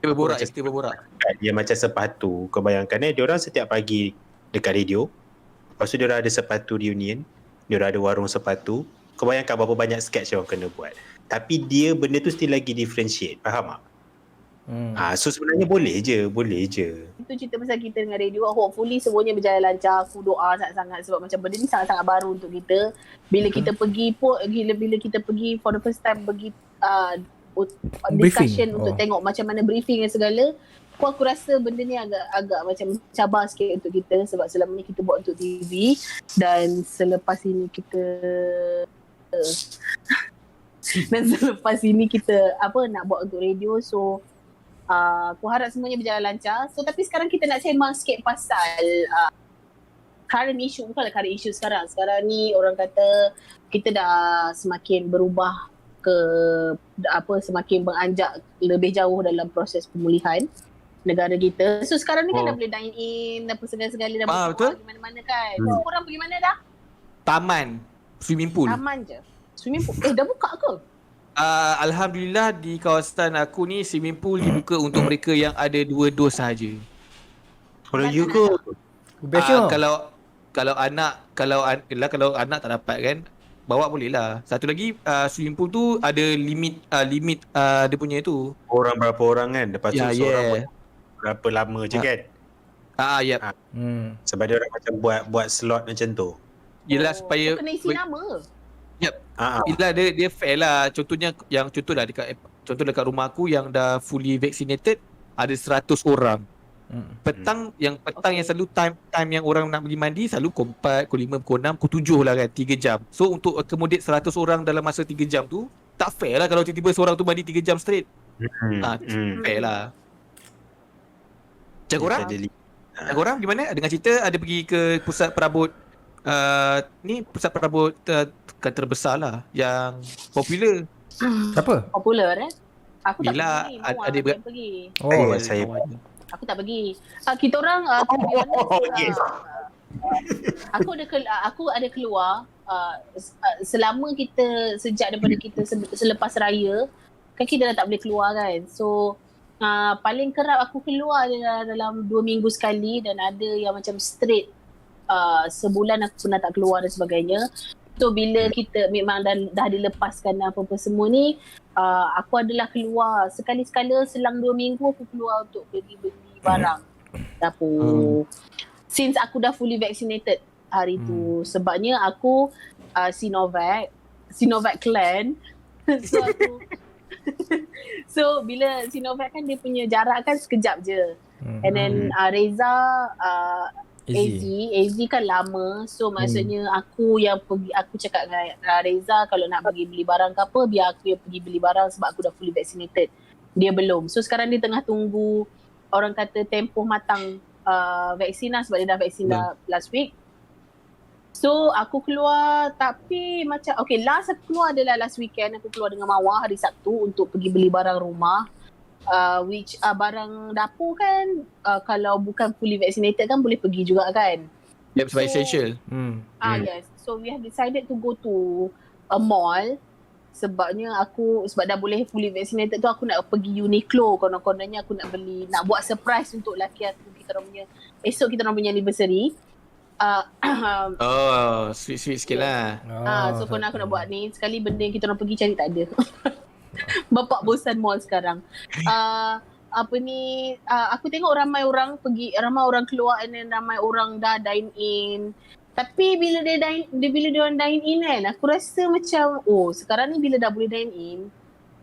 Kita berborak. dia macam sepatu. Kau bayangkan diorang setiap pagi dekat radio, lepas tu diorang ada sepatu reunion, diorang ada warung sepatu. Kau bayangkan berapa banyak sketch yang kena buat. Tapi dia benda tu still lagi differentiate, faham tak? So sebenarnya boleh je. Itu cerita pasal kita dengan radio. Hopefully semuanya berjalan lancar. Aku doa sangat-sangat sebab macam benda ni sangat-sangat baru untuk kita. Bila kita pergi pun, bila kita pergi for the first time pergi discussion untuk tengok macam mana briefing dan segala, aku rasa benda ni agak macam cabar sikit untuk kita sebab selama ni kita buat untuk TV dan selepas ini kita nak buat untuk radio. So aku harap semuanya berjalan lancar. So tapi sekarang kita nak sembang sikit pasal current issue. Bukanlah current issue sekarang. Sekarang ni orang kata kita dah semakin berubah ke semakin beranjak lebih jauh dalam proses pemulihan negara kita. So sekarang ni kan dah boleh dine in, apa segala-segala dah betul. di mana-mana kan. So korang pergi mana dah? Taman, swimming pool. Taman je. Swimming pool. Dah buka ke? Alhamdulillah di kawasan aku ni swimming pool dibuka untuk mereka yang ada 2 dos sahaja. Kalau you go Biasa Kalau anak tak dapat kan, bawa boleh lah. Satu lagi swimming pool tu ada limit dia punya tu. orang berapa orang kan, lepas tu seorang berapa lama je kan. Yep. Sebab dia orang macam buat slot macam tu. Yelah supaya kena isi nama. Yelah dia fair lah. Contohnya dekat rumah aku yang dah fully vaccinated ada 100 orang. Petang yang selalu time yang orang nak pergi mandi selalu pukul 4, pukul 5, pukul 6, pukul 7 lah kan, 3 jam. So untuk accommodate 100 orang dalam masa 3 jam tu tak fair lah kalau tiba-tiba seorang tu mandi 3 jam straight. Fair lah. Cak korang gimana? Dengan cerita ada pergi ke pusat perabot pusat perabot kan terbesar lah yang popular. Siapa? Popular Aku tak Yelah, pergi. ada pergi. Saya Aku tak pergi. Kita orang aku ada keluar selama kita sejak daripada kita selepas raya kan kita dah tak boleh keluar kan. So paling kerap aku keluar dalam 2 minggu sekali, dan ada yang macam straight sebulan aku pernah tak keluar dan sebagainya. So bila kita memang dah dilepaskan apa-apa semua ni, aku adalah keluar sekali-sekala selang 2 minggu aku keluar untuk pergi beli barang dapur. Since aku dah fully vaccinated hari tu, sebabnya aku Sinovac clan. So aku so bila Sinovac kan dia punya jarak kan sekejap je. And then Reza AZ kan lama. So maksudnya aku cakap dengan Reza kalau nak pergi beli barang ke apa, biar aku yang pergi beli barang sebab aku dah fully vaccinated. Dia belum. So sekarang dia tengah tunggu orang kata tempoh matang vaksin lah, sebab dia dah vaksin dah last week. So aku keluar, tapi macam last aku keluar adalah last weekend. Aku keluar dengan Mawar hari Sabtu untuk pergi beli barang rumah. Which barang dapur kan kalau bukan fully vaccinated kan boleh pergi juga kan. Yep, sebab essential. Yes. So we have decided to go to a mall. Sebab dah boleh fully vaccinated tu, aku nak pergi Uniqlo. Konon-kononnya aku nak buat surprise untuk laki aku. Esok kita orang punya anniversary. Sweet sikit lah. So konon aku nak buat ni. Sekali benda yang kita orang pergi cari tak ada. Bapak bosan mall sekarang. Aku tengok ramai orang pergi, ramai orang keluar, and then ramai orang dah dine in. Tapi bila dia orang dine in kan, aku rasa macam sekarang ni bila dah boleh dine in,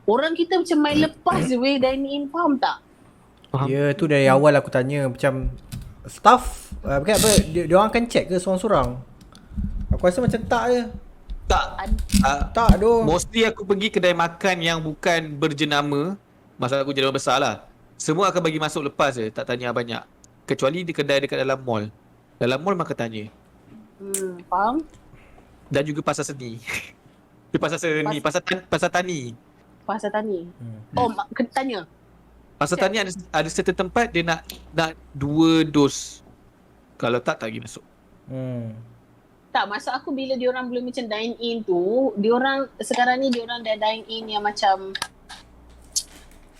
orang kita macam main lepas je weh dine in, faham tak? Faham. Ya, tu dari awal aku tanya macam staff bukan apa, dia orang akan check ke seorang-seorang? Aku rasa macam tak je. Tak doh. Mostly aku pergi kedai makan yang bukan berjenama, masa aku jenama besar lah, semua akan bagi masuk lepas je, tak tanya banyak. Kecuali di kedai dekat dalam mall. Dalam mall maka tanya. Faham? Dan juga pasar seni. Pasar seni, pasar tani. Pasar tani. Kena tanya. Pasar tani ada certain tempat dia nak 2 dos. Kalau tak pergi masuk. Tak, maksud aku bila diorang belum macam dine in tu, sekarang ni diorang dah dine in yang macam,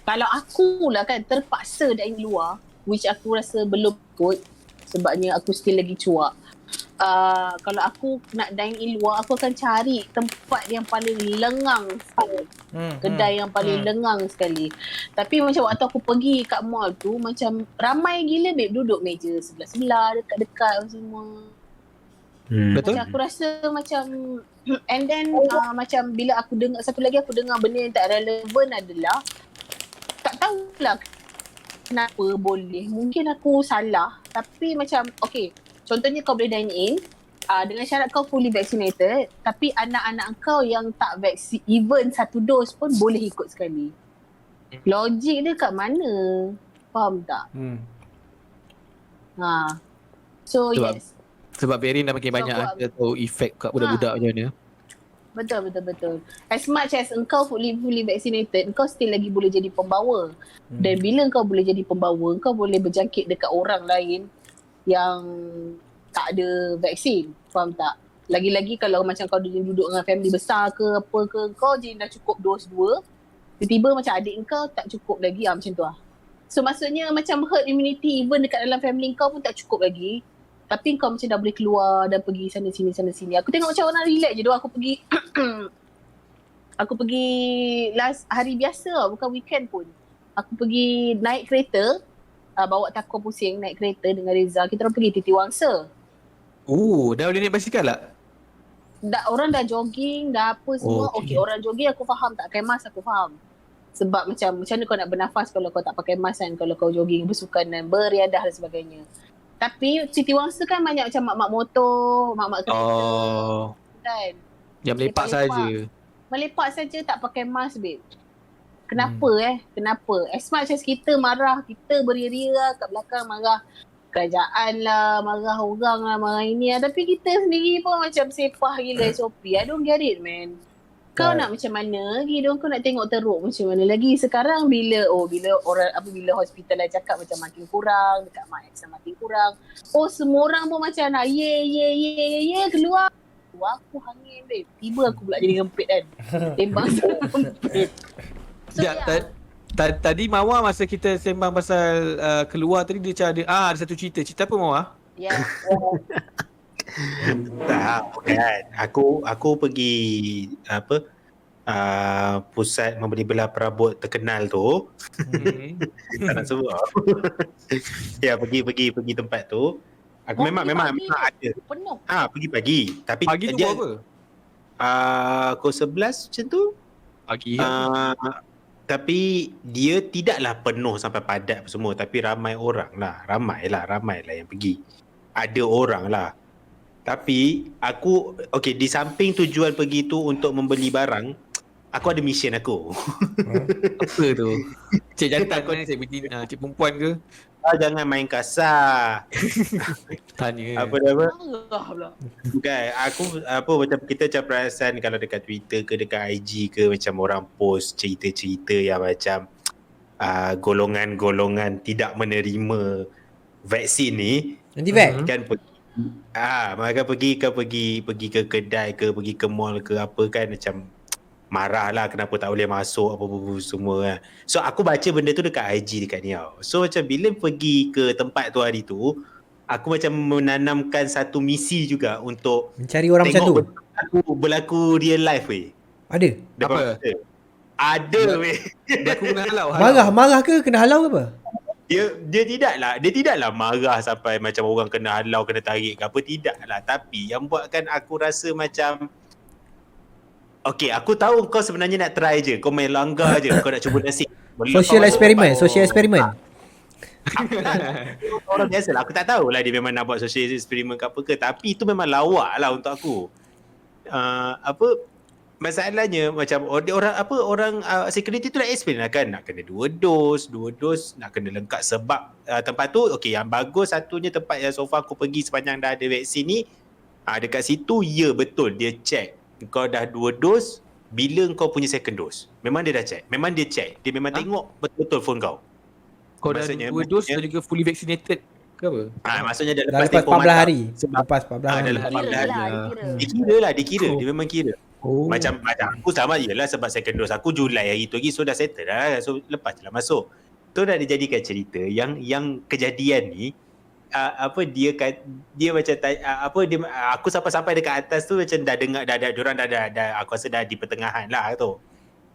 kalau aku lah kan terpaksa dine luar, which aku rasa belum kot sebabnya aku still lagi cuak. Kalau aku nak dine in luar, aku akan cari tempat yang paling lengang sekali. Kedai yang paling lengang sekali. Tapi macam waktu aku pergi kat mall tu, macam ramai gila babe duduk meja sebelah-sebelah, dekat-dekat semua. Betul? Macam aku rasa macam and then macam bila aku dengar, satu lagi aku dengar benda yang tak relevan adalah, tak tahulah kenapa boleh, mungkin aku salah, tapi macam contohnya kau boleh dine in dengan syarat kau fully vaccinated, tapi anak-anak kau yang tak vaksin even 1 dos pun boleh ikut sekali. Logik dia kat mana? Faham tak? So yes. Sebab variant dah makin banyak, kita tahu efek kat budak-budak macam mana. Betul. As much as engkau fully vaccinated, engkau still lagi boleh jadi pembawa. Dan bila engkau boleh jadi pembawa, engkau boleh berjangkit dekat orang lain yang tak ada vaksin. Faham tak? Lagi-lagi kalau macam kau duduk dengan family besar ke apa ke, kau je dah cukup dos 2, tiba-tiba macam adik engkau tak cukup lagi, macam tu lah. So maksudnya macam herd immunity even dekat dalam family kau pun tak cukup lagi. Tapi kau macam dah boleh keluar dan pergi sana sini. Aku tengok macam orang relax je doh. Aku pergi last hari biasa, bukan weekend pun. Aku pergi naik kereta, bawa takor pusing naik kereta dengan Reza. Kita orang pergi Titi Wangsa. Dah boleh naik basikal tak? Orang dah jogging, dah apa semua. Okay, orang jogging aku faham, tak pakai mask aku faham. Sebab macam mana kau nak bernafas kalau kau tak pakai mask kan, kalau kau jogging bersukan dan beriadah dan sebagainya. Tapi Titi Wangsa kan banyak macam mak-mak motor, mak-mak kereta kan. Yang melepak saja. Melepak saja tak pakai mask babe. Kenapa Kenapa? As much as kita marah, kita beria-ria kat belakang marah kerajaan lah, marah orang lah, marah ini lah. Tapi kita sendiri pun macam sepah gila SOP. I don't get it man. Kau nak macam mana lagi? Kau nak tengok teruk macam mana lagi? Sekarang bila orang bila hospital lah cakap macam makin kurang, dekat Mak X makin kurang. Semua orang pun macam nak ye keluar. keluar aku hangin babe. Tiba aku pula jadi ngempit kan. Tembang ngempit. So Ya, yeah. tadi Mawar masa kita sembang pasal keluar tadi dia macam ada satu cerita. Cerita apa Mawar? Yeah. Tak, kan. Aku pergi pusat membeli belah perabot terkenal tu. Tak nak sebut. Ya, pergi tempat tu. Aku Oh, memang pagi ada. Penuh. Pergi pagi. Tapi Pagi tu buat apa? pukul 11 macam tu. Pagi. Tapi dia tidaklah penuh sampai padat apa semua, tapi ramai lah yang pergi. Ada orang lah. Tapi aku di samping tujuan pergi tu untuk membeli barang, aku ada mission aku. Apa tu? Cik jantan kau ni, cik betina, cik perempuan ke? Jangan main kasar. Tanya. Apa nama? Marah pula. Bukan, aku macam kita macam perasan kalau dekat Twitter ke dekat IG ke, macam orang post cerita-cerita yang macam golongan-golongan tidak menerima vaksin ni Anti-vax? kan mereka pergi ke kedai ke, pergi ke mall ke apa kan, macam marah lah kenapa tak boleh masuk apa-apa semua kan. So aku baca benda tu dekat IG dekat ni tau. So macam bila pergi ke tempat tu hari tu, aku macam menanamkan satu misi juga untuk Mencari orang macam tu? berlaku real life weh. Ada? Apa? Ada weh. Berlaku kena halau. Marah ke? Kena halau ke apa? Dia tidaklah marah sampai macam orang kena halau, kena tarik ke apa, tidaklah. Tapi yang buatkan aku rasa macam aku tahu kau sebenarnya nak try je, kau main langgar je, kau nak cuba nasib. Social eksperimen. Orang biasa lah, aku tak tahulah dia memang nak buat social experiment ke apa ke, tapi itu memang lawak lah untuk aku. Masalahnya macam orang security tu nak explain lah kan, nak kena 2 dos, nak kena lengkap sebab tempat tu yang bagus satunya tempat yang so far aku pergi sepanjang dah ada vaksin ni, dekat situ betul dia check kau dah 2 dos bila kau punya second dose. Memang dia dah check, dia memang tengok betul-betul phone kau. Kau dah 2 dos dan juga fully vaccinated ke apa? Maksudnya dah Dah lepas lepas tempoh 14 mantap. hari. Lepas 14 hari. Dah lepas 14 hari. Dia kira. Dia memang kira. Macam aku sama je lah, sebab second dose aku Julai hari tu lagi, so dah settle dah. So lepas je lah masuk. Tu dah dijadikan cerita yang kejadian ni dia macam aku sampai dekat atas tu macam dah dengar dah diorang dah aku rasa dah di pertengahan lah tu.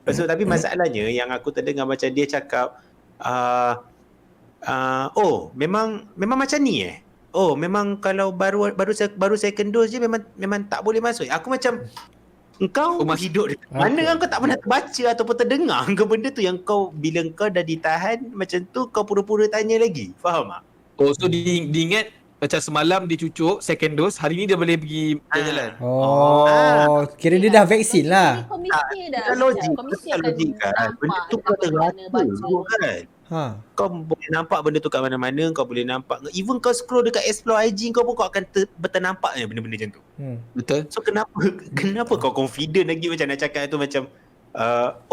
Lepas tu tapi masalahnya yang aku terdengar macam dia cakap memang macam ni memang kalau baru second dose je memang tak boleh masuk. Aku macam engkau hidup di mana kau tak pernah terbaca ataupun terdengar ke benda tu, yang kau bila kau dah ditahan macam tu kau pura-pura tanya lagi. Faham tak? So diingat macam semalam dia cucuk second dose, hari ni dia boleh pergi jalan. Kira dia dah vaksin lah. Komisi dah. Logik akan benda tu kau terasa kan. Kau boleh nampak benda tu kat mana-mana, kau boleh nampak. Even kau scroll dekat explore IG kau pun kau akan berternampaknya benda-benda macam tu. Betul. So kenapa kau confident lagi macam nak cakap tu macam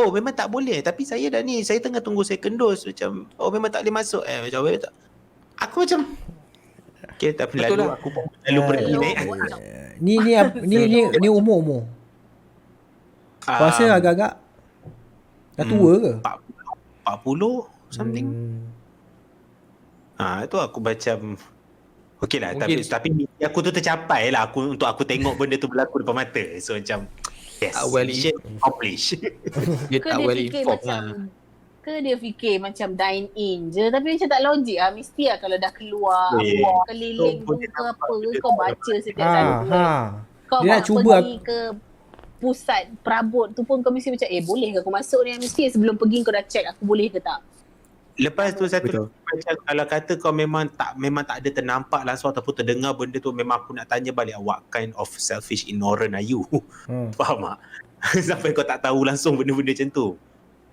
memang tak boleh, tapi saya tengah tunggu second dose, macam memang tak boleh masuk macam tak. Aku macam tapi lalu aku pun lalu pergi naik. Ni umur. Kau rasa agak-agak dah tua ke? 40 something. Itu aku macam okeylah, tapi aku tu tercapai lah untuk aku tengok benda tu berlaku depan mata. So macam mission accomplished. Dia tak well informed lah. Ke dia fikir macam dine in je, tapi macam tak logik lah. Mesti lah kalau dah keluar keliling tu ke apa, kau baca setiap satu kau dia nak cuba pergi ke pusat perabot tu pun kau mesti macam boleh ke aku masuk ni, mesti sebelum pergi kau dah check aku boleh ke tak. Lepas tu satu macam kalau kata kau memang tak ada ternampak langsung ataupun terdengar benda tu, memang aku nak tanya balik, what kind of selfish ignorant are you? Faham tak? Sampai kau tak tahu langsung benda-benda macam tu.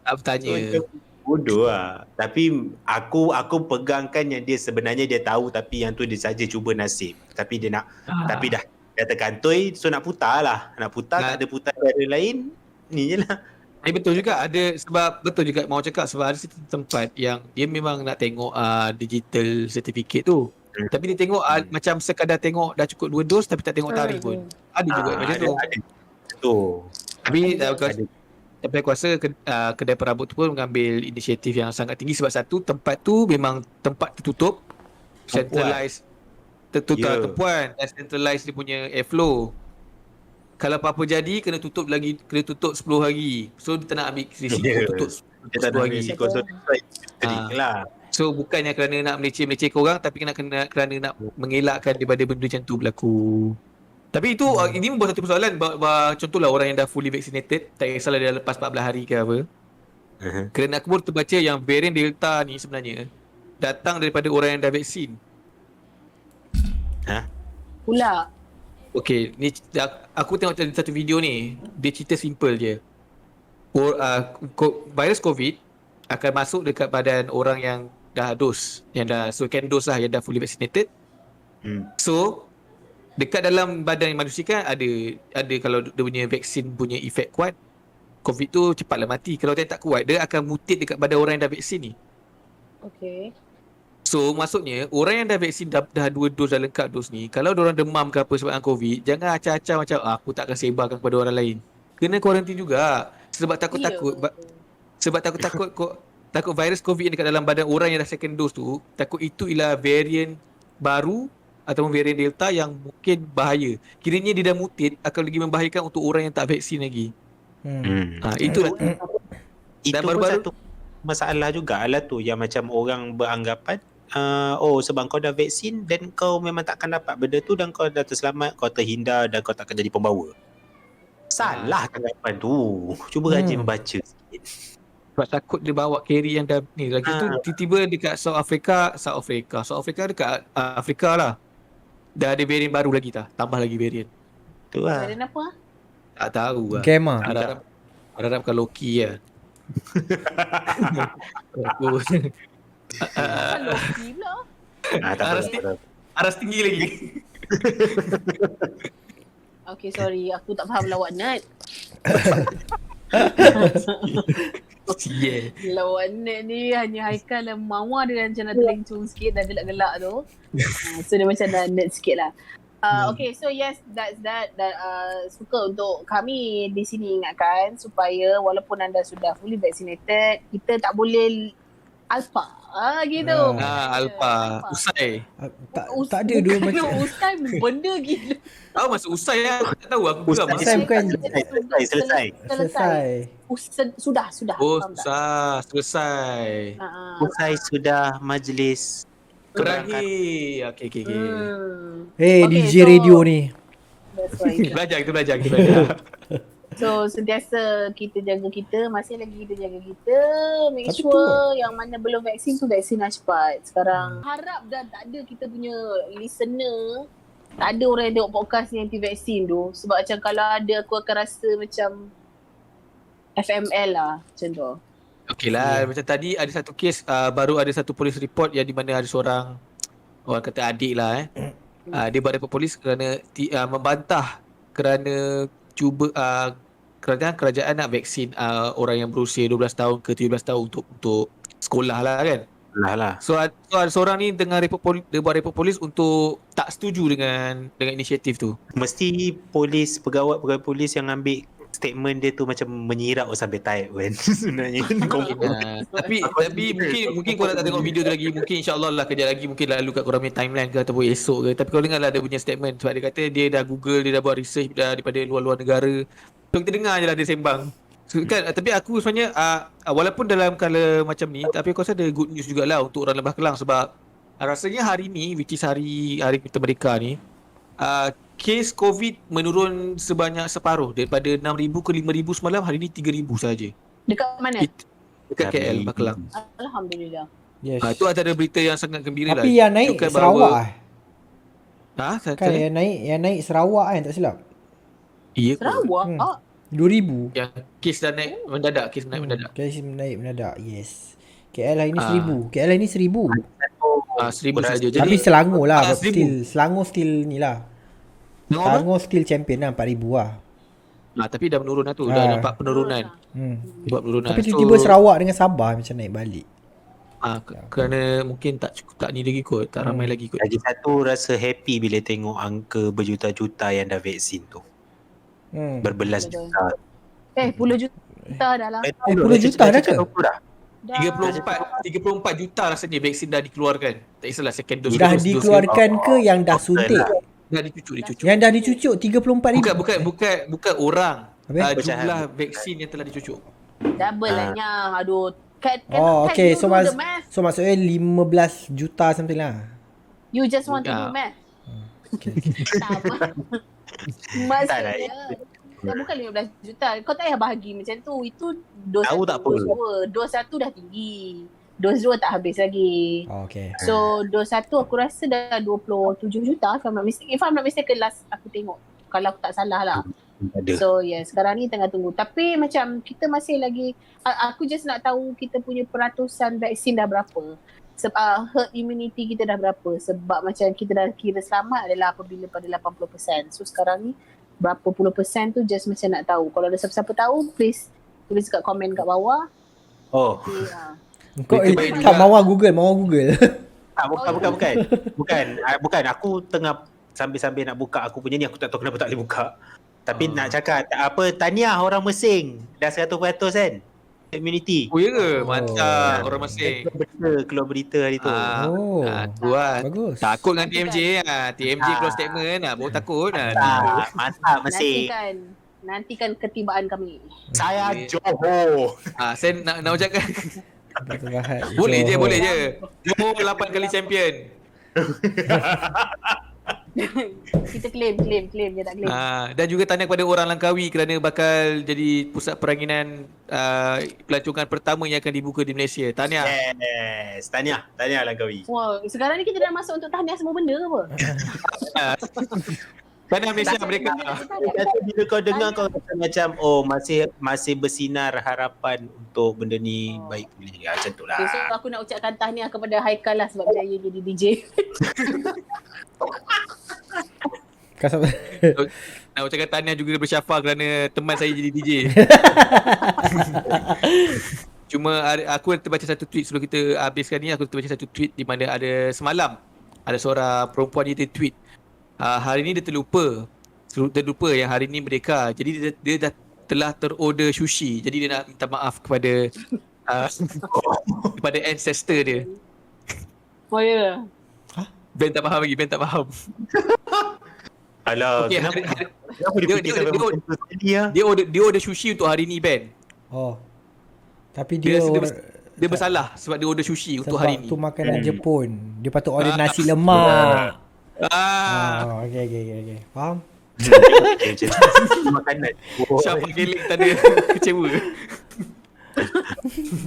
Tak bertanya. Bodoh lah. Tapi aku pegangkan yang dia sebenarnya dia tahu, tapi yang tu dia saja cuba nasib. Tapi dia nak tapi dah terkantoi, so nak putar lah. Tak ada putar cara lain. Ni je lah. Betul juga, ada sebab betul juga mau cakap, sebab ada satu tempat yang dia memang nak tengok digital certificate tu. Tapi dia tengok macam sekadar tengok dah cukup 2 dos tapi tak tengok tarikh pun. Ada juga macam tu. Ada. Tu. Tapi Ada. tapi aku rasa kedai perabot tu pun mengambil inisiatif yang sangat tinggi sebab satu tempat tu memang tempat tertutup, centralized, tertutup Ya. tempuan, dan centralized dia punya airflow. Kalau apa-apa jadi kena tutup 10 hari. So dia tak nak ambil risiko Ya. tutup Dia tak 10 nak hari. risiko, so strict lah. So bukannya kerana nak meleceh-melecehkan orang tapi kerana nak mengelakkan daripada benda macam tu berlaku. Tapi itu ini membuat satu persoalan. Contohlah orang yang dah fully vaccinated, tak kisahlah dia dah lepas 14 hari ke apa. Kerana aku pun terbaca yang varian Delta ni sebenarnya datang daripada orang yang dah vaksin. Pula. Okay, ni aku tengok satu video ni. Dia cerita simple je. Virus COVID akan masuk dekat badan orang yang dah dos, yang dah second dose lah, yang dah fully vaccinated. So dekat dalam badan manusia kan ada kalau dia punya vaksin punya efek kuat, COVID tu cepatlah mati. Kalau dia tak kuat, dia akan mutate dekat badan orang yang dah vaksin ni. Okay. So maksudnya orang yang dah vaksin dah 2 dos dah lengkap dos ni, kalau diorang demam ke apa sebab COVID, jangan acah-acah macam aku tak akan sebarkan kepada orang lain. Kena kuarantin juga. Sebab takut-takut takut virus COVID yang dekat dalam badan orang yang dah second dose tu, takut itu ialah varian baru ataupun varian Delta yang mungkin bahaya. Kiranya dia dah mutate, akan lagi membahayakan untuk orang yang tak vaksin lagi. Itulah. Itu Dan pun baru-baru satu masalah jugalah tu, yang macam orang beranggapan sebab kau dah vaksin dan kau memang takkan dapat benda tu dan kau dah terselamat, kau terhindar dan kau takkan jadi pembawa. Salah anggapan tu. Cuba rajin membaca sikit. sebab takut dia bawa carry yang dah ni. Lagi tu tiba-tiba dekat South Africa dekat Afrika lah. Dah ada varian baru lagi tambah lagi varian. Tu lah. Varian apa? Tak tahu lah. Gamma. Harap-harapkan Loki lah. Aku Loki pula. Tak Aras apa. aras tinggi lagi. Okay, sorry. Aku tak faham lawak nerd. Yeah. Lawak nerd ni hanya Haikal dan Mawar dia macam nak terlencung sikit dan gelak-gelak tu. So dia macam dah nerd sikit lah. Okay, so yes, that's that. Suka untuk kami di sini ingatkan supaya walaupun anda sudah fully vaccinated, kita tak boleh alpha. Gitu. Alpha. Usai. Tak ada dulu Bukan macam usai benda gila. Tahu masuk usai lah. Aku tak tahu. Aku geram. Usai bukan Selesai. Sudah. Oh, faham tak? selesai. Usai sudah majlis Berakhir. Okay. Okay, DJ so- radio ni. That's right. Kita belajar. So sentiasa kita jaga kita, masih lagi kita jaga kita, make Tapi sure yang mana belum vaksin tu vaksin lah cepat. Sekarang harap dah tak ada kita punya listener, tak ada orang yang tengok podcast ni anti vaksin tu, sebab macam kalau ada aku akan rasa macam FML lah macam tu. Okey lah, macam tadi ada satu kes, baru ada satu polis report yang di mana ada seorang orang kata adik lah dia buat report polis kerana membantah kerana cuba kerajaan nak vaksin orang yang berusia 12 tahun ke 17 tahun untuk sekolah lah kan. lah. So ada seorang ni dengan dia buat report polis untuk tak setuju dengan inisiatif tu. Mesti pegawai polis yang ambil statement dia tu macam menyirap sampai type kan sebenarnya. Tapi mungkin korang tak tengok video tu lagi, mungkin insyaAllah lah kejap lagi mungkin lalu kat korang punya timeline ke ataupun esok ke. Tapi korang dengar lah dia punya statement sebab dia kata dia dah Google, dia dah buat research daripada luar-luar negara. So kita dengar je lah dia sembang. So, kan, tapi aku sebenarnya walaupun dalam kala macam ni, tapi aku rasa ada good news jugalah untuk orang Lembah Kelang sebab rasanya hari ni, which is hari kita merdeka ni, kes COVID menurun sebanyak separuh. Daripada 6,000 ke 5,000 semalam, hari ni 3,000 saja. Dekat mana? Dekat KL, Lembah Kelang. Alhamdulillah. Yes. Itu antara berita yang sangat gembira lah. Tapi yang naik Tunjukkan Sarawak kan yang naik Sarawak kan tak silap. Iya ke? Sarawak? 2,000. Yang kes dah naik mendadak, kes naik mendadak. Kes naik mendadak. Yes. KL hari ni 1,000. KL hari ni 1,000. 1,000 saja. Jadi Tapi Selangor lah. 1,000. Selangor still ni lah. tengok apa? Selangor still champion lah 4,000 lah. Tapi dah menurun lah tu. Dah nampak penurunan. Buat penurunan. Tapi tiba-tiba Sarawak dengan Sabah macam naik balik. Kerana mungkin tak cukup, tak ni lagi kot, tak ramai lagi kot. Lagi satu rasa happy bila tengok angka berjuta-juta yang dah vaksin tu. Berbelas Betul. juta. Puluh juta dah lah. 10 juta dah ke? Dah. 34 juta rasanya vaksin dah dikeluarkan. Tak kisahlah second dose. Dah dose dikeluarkan ke yang dah suntik? Dah dicucuk. Yang dah dicucuk 34,000. Bukan orang. Habis? Jumlah vaksin yang telah dicucuk. Double lah Nyang. Aduh. Oh, okay. So maksudnya 15 juta something lah. you just want to do math. Tak. Maksudnya bukan 15 juta. Kau tak payah bahagi macam tu. Itu dos Tahu 1, tak apa. dos 2. Dos 1 dah tinggi. Dos 2 tak habis lagi. Oh, okay. So dos 1 aku rasa dah 27 juta if I'm not mistaken last aku tengok. Kalau aku tak salah lah. Ada. So sekarang ni tengah tunggu. Tapi macam kita masih lagi, aku just nak tahu kita punya peratusan vaksin dah berapa. Herd immunity kita dah berapa. Sebab macam kita dah kira selamat adalah apabila pada 80%. So sekarang ni berapa puluh persen tu just macam nak tahu. Kalau ada siapa-siapa tahu, please tulis kat komen kat bawah. Oh. Okay, Kau Baik tak juga. Mawar Google. Bukan. Aku tengah sambil-sambil nak buka aku punya ni, aku tak tahu kenapa tak boleh buka. Tapi nak cakap tahniah orang Mesing dah 100% kan immunity. Oh ya ke? Mantap orang Mesir. Keluar berita hari tu. Oh. Tu lah. Bagus. Takut dengan TMJ TMJ keluar statement baru takut Mantap Mesing. Nantikan ketibaan kami. Saya Johor. Saya nak ucapkan Berhad. boleh Johor. je. Johor 8 kali champion. Kita claim je tak claim. Dan juga tahniah kepada orang Langkawi kerana bakal jadi pusat peranginan pelancongan pertama yang akan dibuka di Malaysia. Tahniah. Yes. Tahniah Langkawi. Wow, sekarang ni kita dah masuk untuk tahniah semua benda ke apa? Tahniah Malaysia mereka. Kata bila kau dengar kau rasa macam masih bersinar harapan untuk benda ni baik boleh. Macam tu lah. Okay, so aku nak ucapkan tahniah kepada Haikal lah sebab dia jadi DJ. Nak ucapkan tahniah juga kepada Syafa kerana teman saya jadi DJ. Cuma aku terbaca satu tweet sebelum kita habiskan ni, aku terbaca satu tweet di mana ada semalam ada seorang perempuan dia tweet hari ni dia terlupa yang hari ni Merdeka. Jadi dia dah telah terorder sushi. Jadi dia nak minta maaf kepada kepada ancestor dia. Oh ya. Ben tak faham lagi, Ben tak faham. Alah, Okay, kenapa dia- dia dia- sampai macam tu sekali ya? Dia order sushi untuk hari ni, Ben. Oh. Tapi Dia dia, dia bersalah sebab dia order sushi untuk sebab hari ni. tu makanan Jepun. Dia patut order nasi lemak. Oh, okay. Faham? Makanan. Syafa geleng tanda kecewa.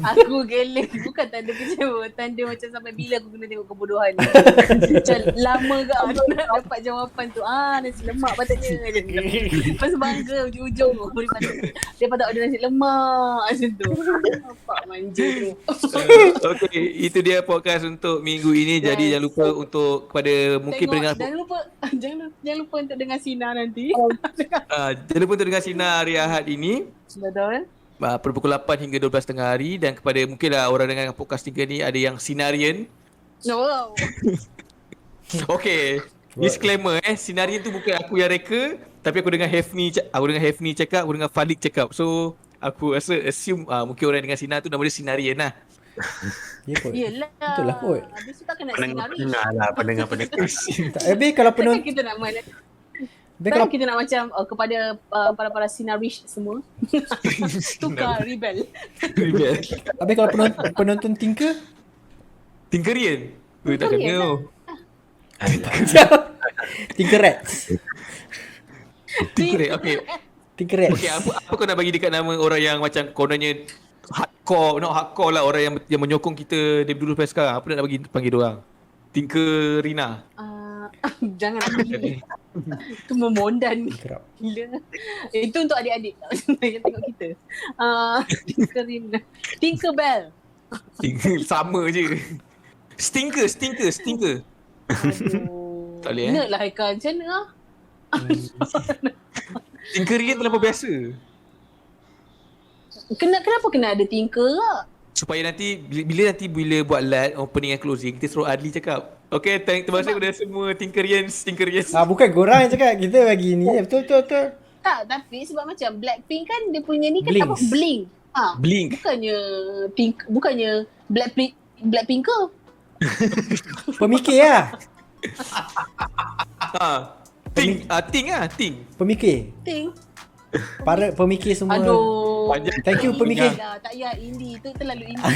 Aku geleng bukan tanda kecewa, tanda macam sampai bila aku kena tengok kebodohan ni. Macam lama ke aku nak dapat jawapan tu. Nasi lemak patutnya. Lepas bangga ujung-ujung dia patut order nasi lemak macam tu. Nampak manja tu. Okay, itu dia podcast untuk minggu ini. Jadi jangan lupa untuk kepada mungkin pendengar Jangan lupa untuk dengar Sina nanti. jangan lupa untuk dengar Sinar hari Ahad ini. Betul. Pada pukul 8 hingga 12 tengah hari. Dan kepada mungkinlah orang dengar podcast 3 ni ada yang Sinarian. Wow. Okay, disclaimer Sinarian tu bukan aku yang reka, tapi aku dengar Hefni cakap, aku dengar Falik cakap. So aku rasa assume mungkin orang yang dengar Sinar tu nama dia Sinarian lah. Ya kot. Yelah. Betul lah kot. Habis tu takkan nak sinari. Pendengar. Habis kalau Takkan penonton kita nak mana. habis kalau Kita nak macam kepada para sinarish semua. Tukar rebel. habis kalau penonton Tinker Tinkerian. Takkan Tinkerian tahu. Tinker Rats. Tinkerian. Okay. Tinker Rats. Okay, apa kau nak bagi dekat nama orang yang macam kononnya hardcore, not hardcore lah, orang yang menyokong kita dari dulu sampai sekarang. Apa nak bagi panggil dia orang? Tinkerina. Jangan nak beli. Itu memondan. Kerap. Gila. Itu untuk adik-adik yang tengok kita. Tinkerina. Tinkerbell. Sama je. Stinker. Aduh. Tak boleh, Nerd lah Haikal. Macam mana lah? Tinkerian terlalu biasa. Kenapa kena ada Tinker lah? Supaya nanti bila buat live opening and closing, kita suruh Adli cakap. Okay, terima kasih kepada semua Tinkerians. Bukan korang yang cakap, kita bagi ni. Betul. Tak, tapi sebab macam Blackpink kan dia punya ni kan Blinks. apa blink. Blink. Bukannya Blackpink ke? Pemikir lah. Ting. Pemikir. Think. Para pemikir semua. Aduh. Panjang. Thank you, pemikir. Dah, tak payah indie tu terlalu indie.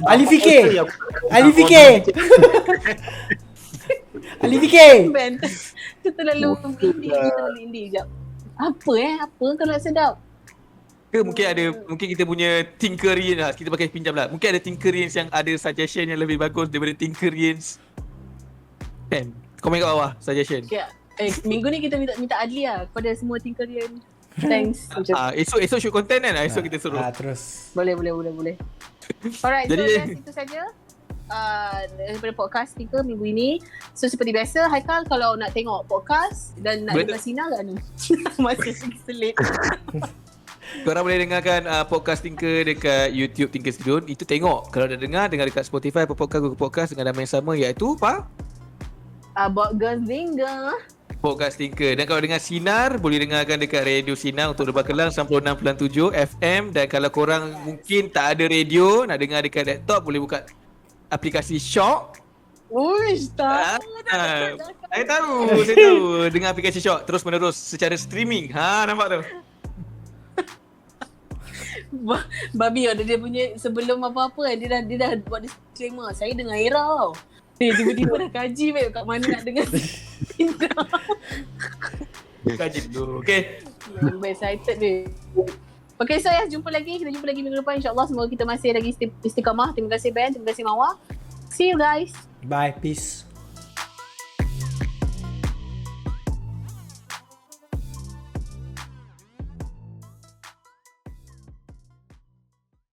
Ali Fikir. Ali Fikir. Ali Fikir. Ben, tu terlalu indie sekejap. Apa kalau nak sedap? Ke mungkin kita punya Tinkerians lah. Kita pakai pinjam lah. Mungkin ada Tinkerians yang ada suggestion yang lebih bagus daripada Tinkerians. Kan? Komen kat bawah suggestion. Okay. Minggu ni kita minta Adli lah kepada semua Tinkerian. Thanks. Esok shoot content kan? Esok kita suruh. Terus. Boleh. Alright, so Jadi- guys, itu saja daripada podcast kita minggu ini. So seperti biasa, Haikal kalau nak tengok podcast dan nak Betul. dengar Sina kat mana? Masih selit. Korang boleh dengarkan podcast Tinker dekat YouTube Tinker Studio. Itu tengok. Kalau dah dengar dekat Spotify, Apple Podcast, Google Podcast dengan nama yang sama, iaitu apa? About Girls Linger. Podcast Tinker. Dan kalau dengar Sinar, boleh dengarkan dekat Radio Sinar untuk Rebah Kelang 96.7 FM. Dan kalau korang mungkin tak ada radio, nak dengar dekat laptop, boleh buka aplikasi Shock. Uish, tak. Saya tahu. Dengar aplikasi Shock terus menerus secara streaming. Nampak tu? Babi dia punya sebelum apa-apa dia dah buat disclaimer. Saya dengar Era tau. Tiba-tiba dah kaji babe kat mana nak dengar. Kaji dulu. Okay. I'm excited babe. Okay, so jumpa lagi. Kita jumpa lagi minggu depan insyaAllah. Semoga kita masih lagi istiqamah. Terima kasih Ben. Terima kasih Mawar. See you guys. Bye. Peace.